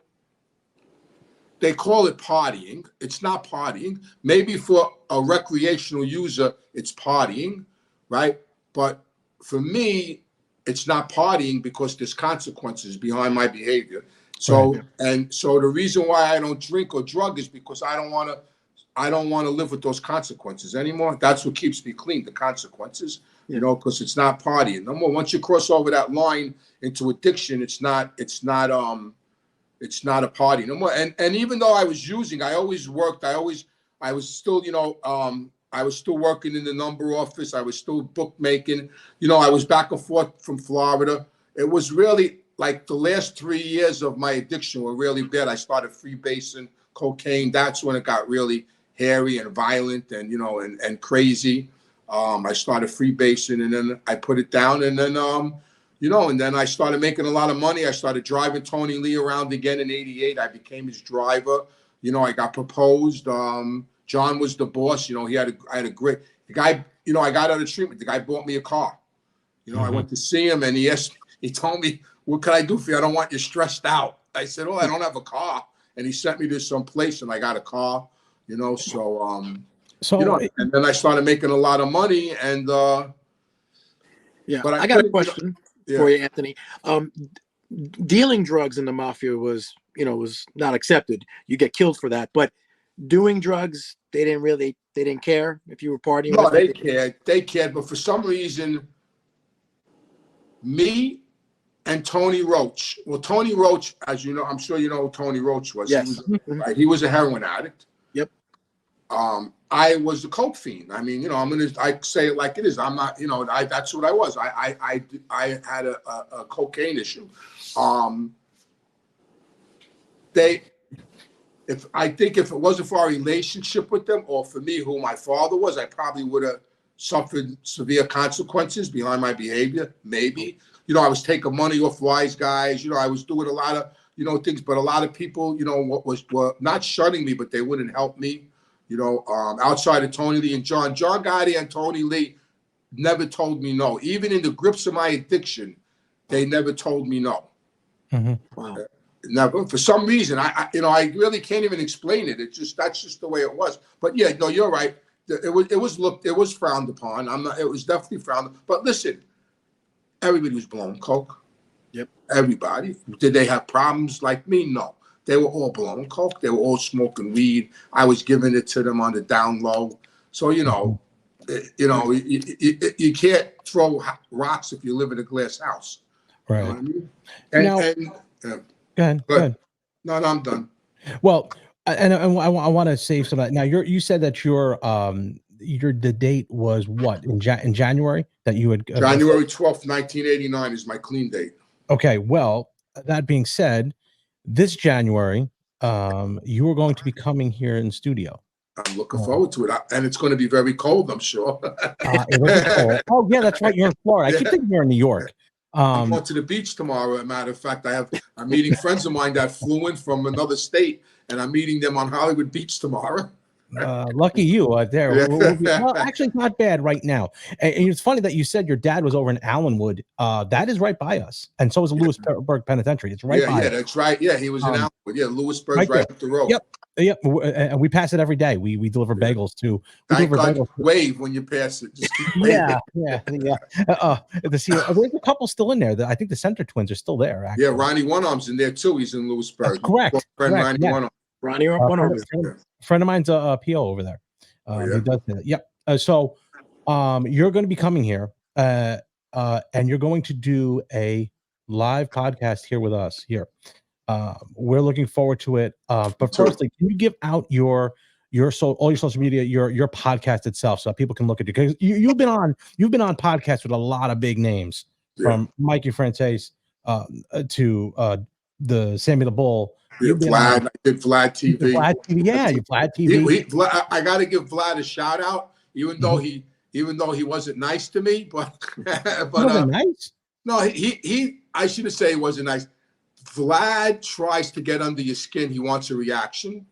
they call it partying. It's not partying. Maybe for a recreational user, it's partying, right? But for me, it's not partying because there's consequences behind my behavior. So the reason why I don't drink or drug is because I don't want to live with those consequences anymore. That's what keeps me clean, the consequences, because it's not partying. No more. Once you cross over that line into addiction, it's not a party no more. And even though I was using, I always worked. I was still, I was still working in the number office. I was still bookmaking. I was back and forth from Florida. It was really like the last 3 years of my addiction were really bad. I started freebasing cocaine. That's when it got really hairy and violent and, and crazy. I started freebasing, and then I put it down, and then, and then I started making a lot of money. I started driving Tony Lee around again in '88. I became his driver. I got proposed. John was the boss. You know, I had a great, the guy, you know, I got out of treatment. The guy bought me a car. You know, I went to see him and he told me, what can I do for you? I don't want you stressed out. I said, oh, I don't have a car. And he sent me to some place and I got a car, you know, so you know, and then I started making a lot of money and yeah, but I got a question for you, Anthony. Dealing drugs in the mafia was not accepted. You get killed for that. But doing drugs, they didn't care if you were partying. No, they cared. But for some reason, me and Tony Roach. Well, Tony Roach, as you know, I'm sure you know who Tony Roach was. Yes. He was a heroin addict. Yep. I was a coke fiend. I mean, you know, I say it like it is. I'm not, you know, that's what I was. I had a cocaine issue. I think if it wasn't for our relationship with them, or for me, who my father was, I probably would have suffered severe consequences behind my behavior. Maybe, you know, I was taking money off wise guys. You know, I was doing a lot of, you know, things. But a lot of people, you know, were not shunning me, but they wouldn't help me. You know, outside of Tony Lee and John Gotti and Tony Lee never told me no. Even in the grips of my addiction, they never told me no. Wow. Never. For some reason, I really can't even explain it. That's just the way it was. But yeah, no, you're right. It was frowned upon. It was definitely frowned. But listen, everybody was blowing coke. Yep. Everybody. Did they have problems like me? No. They were all blowing coke. They were all smoking weed. I was giving it to them on the down low. So you know, you can't throw rocks if you live in a glass house. Right. You know what I mean? Go ahead. No, I'm done. Well, and I want to save some of that. Now, you said that the date was what in January that you had January 12th, 1989 is my clean date. Okay. Well, that being said, this January, you are going to be coming here in studio. I'm looking forward to it, and it's going to be very cold, I'm sure. It'll be cold. Oh yeah, that's right. You're in Florida. I keep thinking you're in New York. I'm going to the beach tomorrow. As a matter of fact, I'm meeting friends of mine that flew in from another state, and I'm meeting them on Hollywood Beach tomorrow. Lucky you. There. Well, actually, it's not bad right now. And it's funny that you said your dad was over in Allenwood. That is right by us, and so is Lewisburg Penitentiary. It's right by. Yeah, that's right. Yeah, he was in Allenwood. Yeah, Lewisburg's right up the road. Yep. And we pass it every day. We deliver bagels too. Thank God you wave when you pass it. Just keep waving. Yeah. There's a couple still in there. I think the Center twins are still there. Actually. Yeah, Ronnie One Arm's in there too. He's in Lewisburg. That's correct. Friend Ronnie One Arm. Ronnie One Arm. Friend of mine's a PO over there. He does that. Yep. So you're going to be coming here, and you're going to do a live podcast here with us here. We're looking forward to it. But firstly, can you give out all your social media, your podcast itself, so that people can look at you? Because you've been on podcasts with a lot of big names, from Mikey Frances to the Sammy the Bull. Vlad, I did Vlad TV. Vlad TV, Vlad TV. I got to give Vlad a shout out, even though he wasn't nice to me, but wasn't nice. No, I shouldn't say he wasn't nice. Vlad tries to get under your skin. He wants a reaction.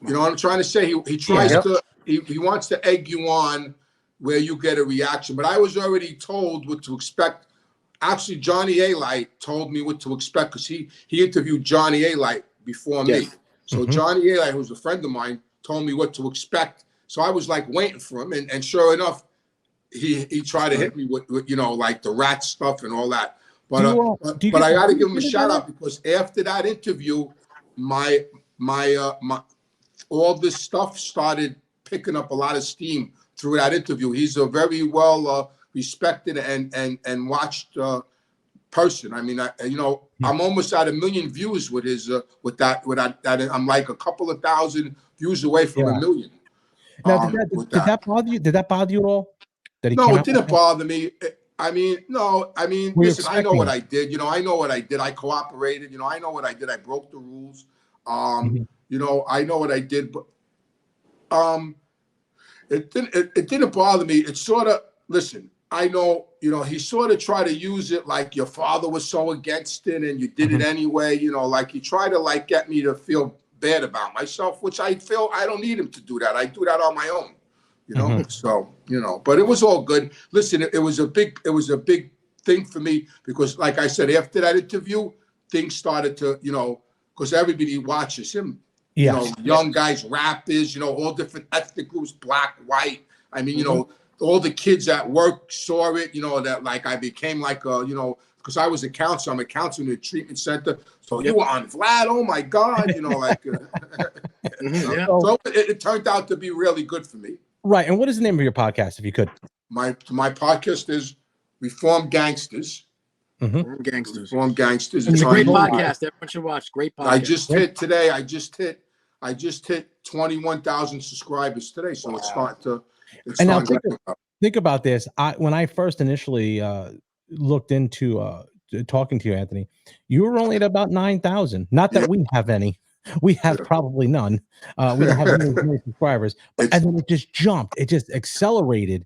You know what I'm trying to say? He tries to. He wants to egg you on where you get a reaction. But I was already told what to expect. Actually, Johnny A. Light told me what to expect because he interviewed Johnny A. Light before me. So Johnny A. Light, who's a friend of mine, told me what to expect. So I was like waiting for him, and sure enough, he tried to hit me with like the rat stuff and all that. But I got to give him a shout out because after that interview, my all this stuff started picking up a lot of steam through that interview. He's a very well respected and watched person. I mean, I'm almost at 1 million views with his with that. I'm like a couple of thousand views away from 1 million. Now, did that bother you? Did that bother you at all? No, it didn't bother me. Listen, I know what I did. I know what I did. I cooperated. I know what I did. I broke the rules. I know what I did, but it didn't bother me. It sort of, listen, I know, he sort of tried to use it like your father was so against it and you did it anyway, like he tried to get me to feel bad about myself, which I feel I don't need him to do that. I do that on my own, you know. Mhm. So, you know, but it was all good. Listen, it was a big thing for me because, like I said, after that interview, things started to, you know, because everybody watches him. You Yes. know, young guys, rappers, you know, all different ethnic groups, black, white. I mean, you know, all the kids at work saw it, you know, that like I became like a, you know, because I was a counselor. I'm a counselor in a treatment center. So you were on Vlad. Oh my God, you know, like. Yeah. So it turned out to be really good for me. Right. And what is the name of your podcast, if you could? My podcast is Reform Gangsters. Gangsters. Reform Gangsters. It's a great on YouTube. podcast. Everyone should watch. Great podcast. I just hit 21,000 subscribers today. So it's starting to. And now think about this. When I first initially looked into talking to you, Anthony, you were only at about 9,000. Not that we have any. We have probably none. We don't have many subscribers. But and then it just jumped. It just accelerated.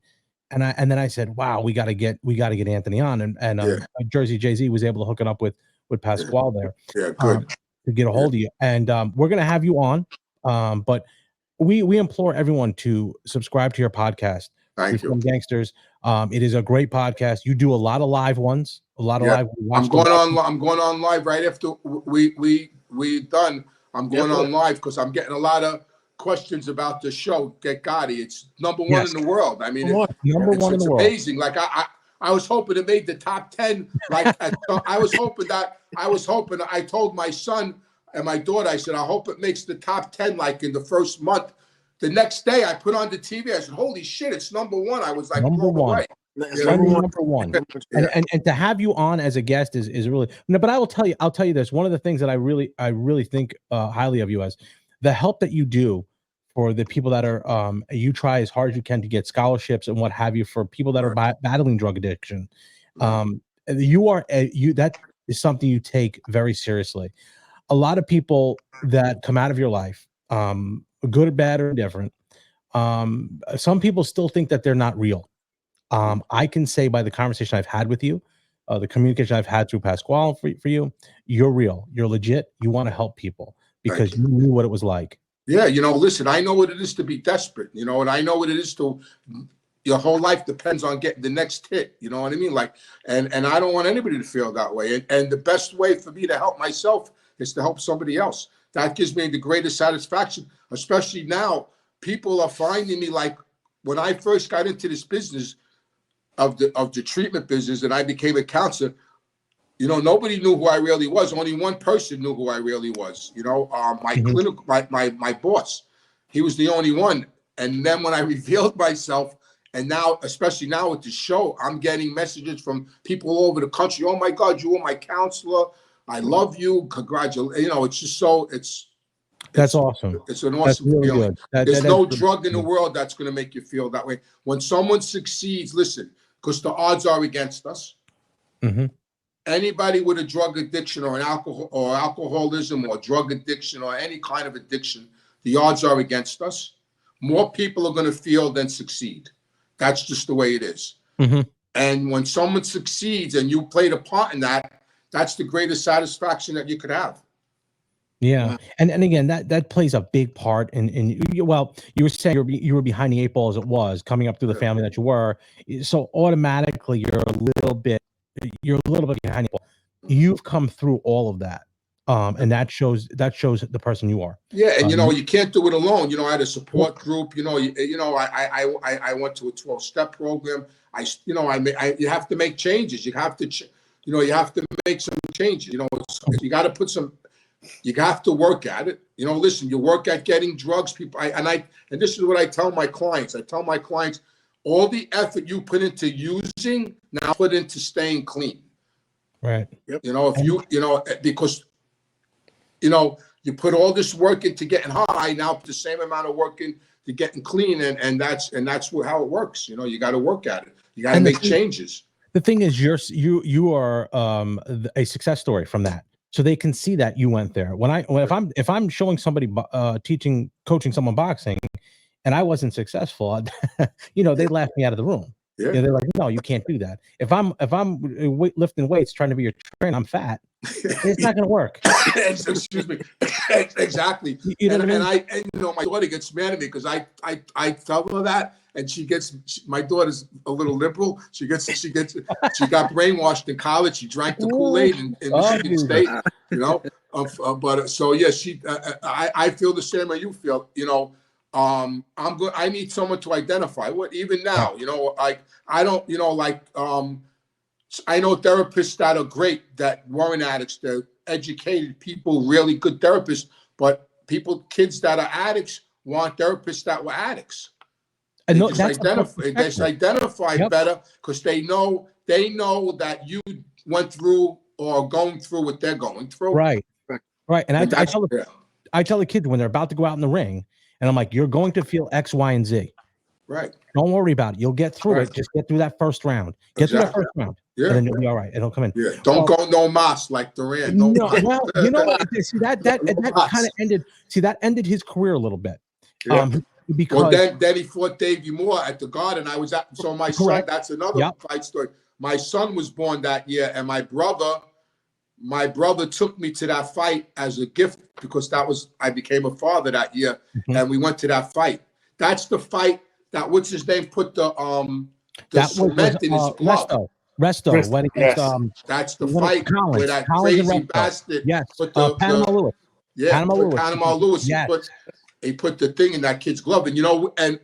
And then I said, "Wow, we got to get Anthony on." And Jersey Jay-Z was able to hook it up with Pasquale there. Yeah, good. To get a hold of you. And we're gonna have you on. But we implore everyone to subscribe to your podcast. Thank you. Gangsters. It is a great podcast. You do a lot of live ones. I'm going on live right after we done. I'm going on live because I'm getting a lot of questions about the show. Get Gotti. It's number one in the world. I mean, it's amazing. Like I was hoping it made the top 10. Like I was hoping. I told my son and my daughter, I said, I hope it makes the top 10 like in the first month. The next day I put on the TV. I said, holy shit, it's number one. I was like, number one. Number one. Yeah. And to have you on as a guest is really no, but I'll tell you this. One of the things that I really think highly of you as the help that you do for the people that are you try as hard as you can to get scholarships and what have you for people that are battling drug addiction. That is something you take very seriously. A lot of people that come out of your life, good or bad or indifferent, some people still think that they're not real. I can say by the conversation I've had with you, the communication I've had through Pasquale for you, you're real, you're legit, you want to help people because you knew what it was like. Yeah, you know, listen, I know what it is to be desperate, you know, and I know what it is to your whole life depends on getting the next hit, you know what I mean? Like, and I don't want anybody to feel that way. And the best way for me to help myself is to help somebody else. That gives me the greatest satisfaction, especially now. People are finding me like when I first got into this business of the treatment business and I became a counselor, you know, nobody knew who I really was. Only one person knew who I really was. You know, my boss, he was the only one. And then when I revealed myself, and now, especially now with the show, I'm getting messages from people all over the country. Oh my God, you were my counselor. I love you. Congratulations. You know, it's just that's awesome. It's an awesome really feeling. Good. There's no drug in the world that's going to make you feel that way. When someone succeeds, listen, because the odds are against us. Anybody with a drug addiction or alcoholism or drug addiction or any kind of addiction, the odds are against us. More people are going to feel than succeed. That's just the way it is. And when someone succeeds and you played a part in that, that's the greatest satisfaction that you could have. Yeah. And again, that plays a big part in well, you were saying you were behind the eight ball as it was coming up through the family that you were. So automatically you're a little bit behind the ball. You've come through all of that. And that shows the person you are. Yeah, and you know, you can't do it alone. You know, I had a support group. You know, I went to a 12-step program. You have to make changes. You have to make some changes. You know, you got to put some. You have to work at it. You know, listen, you work at getting drugs. People, and this is what I tell my clients. I tell my clients, all the effort you put into using, now put into staying clean. Right. You know, because, you know, you put all this work into getting high, now put the same amount of work into getting clean, and that's how it works. You know, you got to work at it. You got to make changes. The thing is, you are a success story from that. So they can see that you went there. If I'm showing somebody coaching someone boxing, and I wasn't successful, you know, they laugh me out of the room. Yeah. They're like, no, you can't do that. If I'm lifting weights, trying to be your trainer, I'm fat. It's not going to work. Excuse me. Exactly. You know what I mean? And my daughter gets mad at me because I tell her that, and my daughter's a little liberal. She got brainwashed in college. She drank the Kool-Aid in Michigan State, but so yeah, I feel the same way you feel. I'm good. I need someone to identify what, even now, I don't, I know therapists that are great that weren't addicts. They're educated people, really good therapists, but kids that are addicts want therapists that were addicts. They just identify better because they know that you went through or are going through what they're going through. Right. And I tell the kids when they're about to go out in the ring, and I'm like, you're going to feel X, Y, and Z. Right. Don't worry about it. You'll get through it. Just get through that first round. Get through that first round. Yeah. And then you'll be all right. It'll come in. Yeah. Don't go no mas like Durant. No, well, see that kind of ended. See, that ended his career a little bit. Yeah. Because then he fought Davey Moore at the Garden. I was at my son. That's another fight story. My son was born that year, and my brother took me to that fight as a gift because I became a father that year, and we went to that fight. That's the fight that what's his name put the cement in his glove. Resto. Yes. That's the fight where that crazy bastard put the Panama Lewis. Yeah, Panama Lewis. He put the thing in that kid's glove, and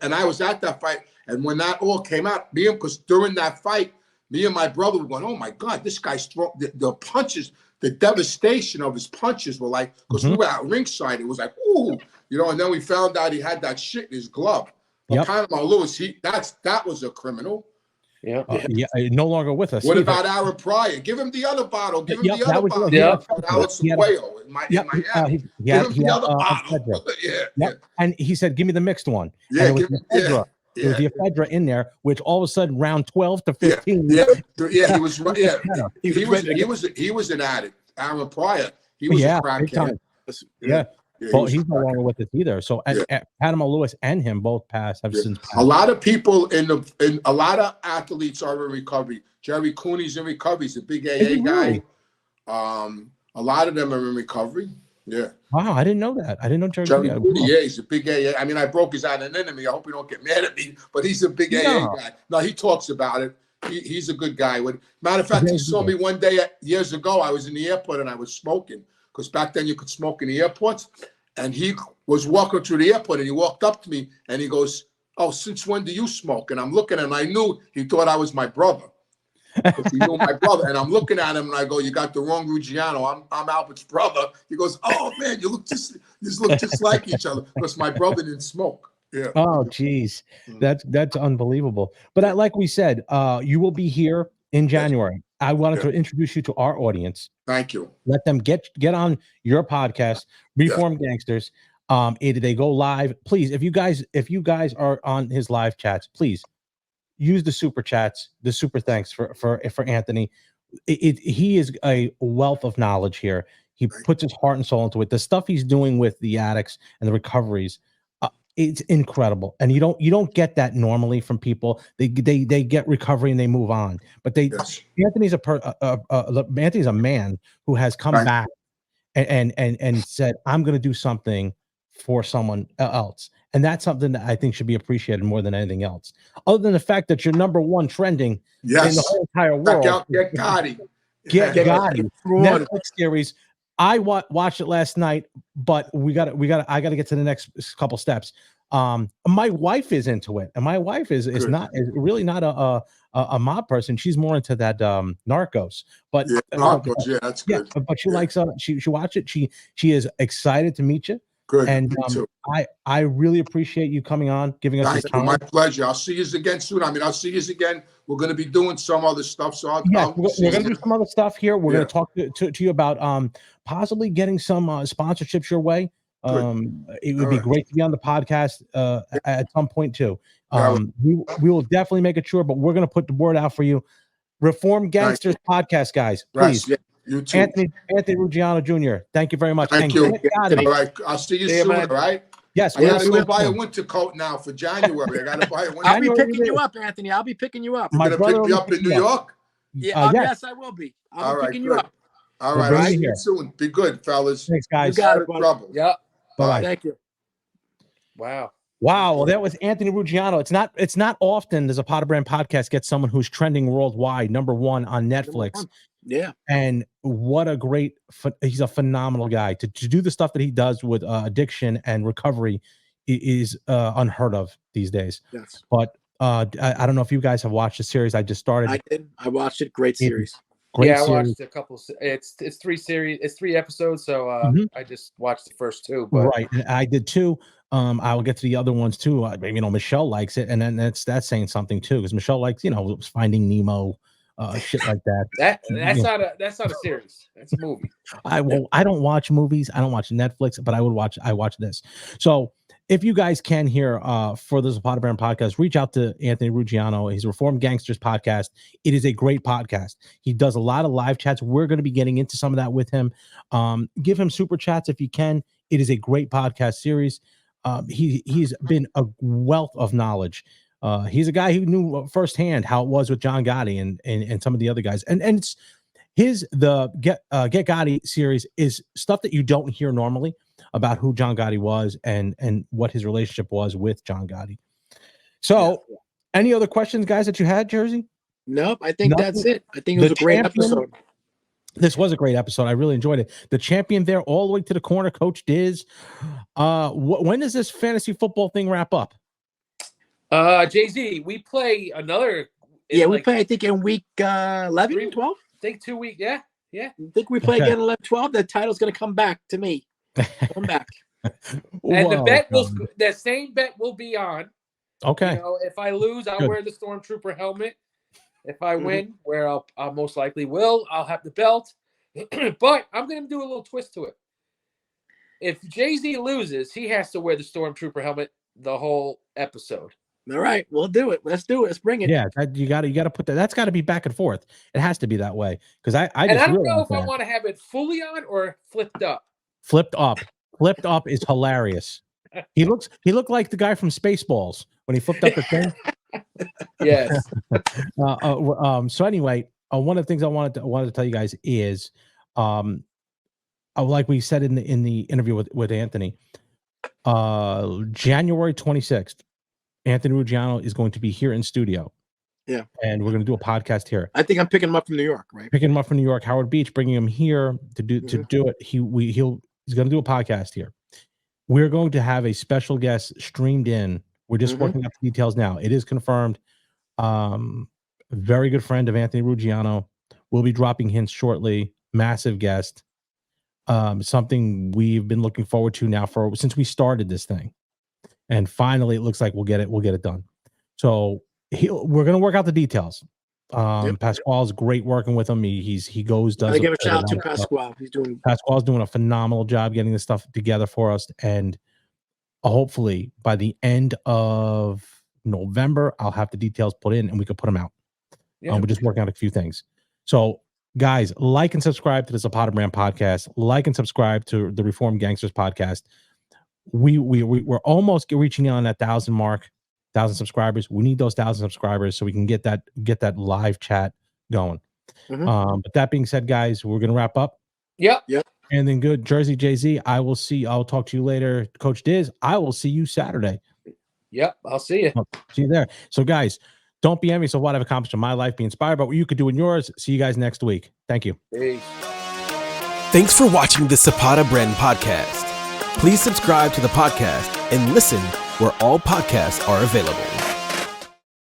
and I was at that fight, and when that all came out, because during that fight, me and my brother were going, "Oh my God, this guy's strong." The punches, the devastation of his punches were like, because we were at ringside, it was like, ooh, and then we found out he had that shit in his glove. But Panama Lewis, that was a criminal. Yeah, no longer with us. What about Aaron Pryor? Give him the other bottle. Give him the other bottle. Yeah, Alex Cuello in Miami. Give him the other bottle. Yeah. And he said, "Give me the mixed one." Yeah, and it was the ephedra in there, which all of a sudden, round 12 to 15. Yeah, he was. Yeah, he was an addict. Aaron Pryor, he was a crackhead. Yeah. Well, he's no longer with us either. So Panama Lewis and him both have since passed. A lot of people in a lot of athletes are in recovery. Jerry Cooney's in recovery. He's a big AA guy. A lot of them are in recovery. Yeah. Wow, I didn't know that. I didn't know Jerry Cooney. Yeah, he's a big AA. I mean, I broke his anonymity. I hope he don't get mad at me, but he's a big AA guy. No, he talks about it. He's a good guy. Matter of fact, he saw me one day years ago. I was in the airport and I was smoking. Because back then you could smoke in the airports. And he was walking through the airport and he walked up to me and he goes, "Oh, since when do you smoke?" And I'm looking and I knew he thought I was my brother. Because he knew my brother. And I'm looking at him and I go, "You got the wrong Ruggiano. I'm Albert's brother." He goes, "Oh man, you look just like each other." Because my brother didn't smoke. Yeah. Oh, geez. That's unbelievable. But like we said, you will be here in January. I wanted to introduce you to our audience. Thank you. Let them get on your podcast, Reform Gangsters. They go live. Please, if you guys are on his live chats, please use the super chats, the super thanks for Anthony. He is a wealth of knowledge here. He puts his heart and soul into it. The stuff he's doing with the addicts and the recoveries, it's incredible, and you don't get that normally from people. They get recovery and they move on. But Anthony's Anthony's a man who has come back and said, "I'm going to do something for someone else," and that's something that I think should be appreciated more than anything else. Other than the fact that you're number one trending in the whole entire world. Get Gotti. Get Gotti. Netflix series. I watched it last night, but I got to get to the next couple steps. My wife is into it, and my wife is really not a mob person. She's more into that Narcos. But Narcos, that's good. But she likes she watched it. She is excited to meet you. Good. And I really appreciate you coming on, giving us this time. My pleasure. I'll see you again soon. I mean, I'll see you again. We're going to be doing some other stuff. So we're going to do some other stuff here. We're going to talk to you about possibly getting some sponsorships your way. It would be great to be on the podcast at some point too. We will definitely make it sure, but we're going to put the word out for you. Reform Gangsters podcast, guys. Please. Right. You too. Anthony Ruggiano Jr. Thank you very much. Thank you. All right. I'll see you soon. All right. Yes. I got to go buy a winter coat now for January. I got to buy a winter. I'll be picking you up, Anthony. I'll be picking you up. You're going to pick me up in New York? Yeah. Yes, I will be. I'll be picking you up. All We'll right. bring I'll you see here. you soon. Be good, fellas. Thanks, guys. You got Out it, of buddy. trouble. Yep. Bye-bye. Thank you. Wow. Wow. Well, that was Anthony Ruggiano. It's not often the Zapata Brand podcast gets someone who's trending worldwide, #1 on Netflix. Yeah. And what a great, he's a phenomenal guy to do the stuff that he does with addiction and recovery is unheard of these days. Yes. But I don't know if you guys have watched the series I just started. I did. I watched it. Great series. Great I series. watched a couple. It's 3 series. It's 3 episodes. So I just watched the first 2. But Right, and I did too. I will get to the other ones too. Michelle likes it, and then that's saying something too, because Michelle likes Finding Nemo, shit like that. that's not a series. That's a movie. I don't watch movies. I don't watch Netflix, but I watch this. So if you guys can hear for the Zapata Brand podcast, reach out to Anthony Ruggiano. He's Reformed Gangsters podcast. It is a great podcast. He does a lot of live chats. We're going to be getting into some of that with him. Give him super chats if you can. It is a great podcast series. He's been a wealth of knowledge. He's a guy who knew firsthand how it was with John Gotti and some of the other guys. And it's the Get Gotti series is stuff that you don't hear normally about who John Gotti was and what his relationship was with John Gotti. So, any other questions, guys, that you had, Jersey? Nope. I think that's it. I think it was a great episode. This was a great episode. I really enjoyed it. The champion there all the way to the corner, Coach Diz. When does this fantasy football thing wrap up? Jay-Z, we play another. Yeah, we play, I think, in week 11, 12. I think 2 weeks. Yeah. I think we play again 11, 12. The title's going to come back to me. Come back. And the bet the same bet will be on. Okay. If I lose, I'll wear the Stormtrooper helmet. If I win, where I'll most likely will, I'll have the belt. But I'm going to do a little twist to it. If Jay-Z loses, he has to wear the Stormtrooper helmet the whole episode. All right, we'll do it. Let's do it. Let's bring it. Yeah, you got to put that. That's got to be back and forth. It has to be that way because I don't know if I want to have it fully on or flipped up. Flipped up. Flipped up is hilarious. He looked like the guy from Spaceballs when he flipped up the thing. Yes. So anyway, one of the things I wanted to tell you guys is, like we said in the interview with Anthony, January 26th, Anthony Ruggiano is going to be here in studio. Yeah, and we're going to do a podcast here. I think I'm picking him up from New York, right? Picking him up from New York, Howard Beach, bringing him here to do it. He's going to do a podcast here. We're going to have a special guest streamed in. We're just working out the details now. It is confirmed. Very good friend of Anthony Ruggiano. We'll be dropping hints shortly. Massive guest. Something we've been looking forward to now since we started this thing. And finally, it looks like we'll get it done. So we're going to work out the details. Pasquale's great working with him. He goes, does. I give a shout out to Pasquale. Pasquale's doing a phenomenal job getting this stuff together for us. And hopefully by the end of November, I'll have the details put in and we can put them out. Yeah. We're just working out a few things. So guys, like and subscribe to the Zapata Brand podcast. Like and subscribe to the Reformed Gangsters podcast. We're almost reaching on that 1,000 subscribers. We need those 1,000 subscribers so we can get that live chat going. But that being said, guys, we're gonna wrap up. Yep. And then good Jersey Jay-Z. I'll talk to you later, Coach Diz. I will see you Saturday. Yep, I'll see you. See you there. So guys, don't be envious of what I've accomplished in my life. Be inspired by what you could do in yours. See you guys next week. Thank you. Peace. Thanks for watching the Zapata Brand podcast. Please subscribe to the podcast and listen where all podcasts are available.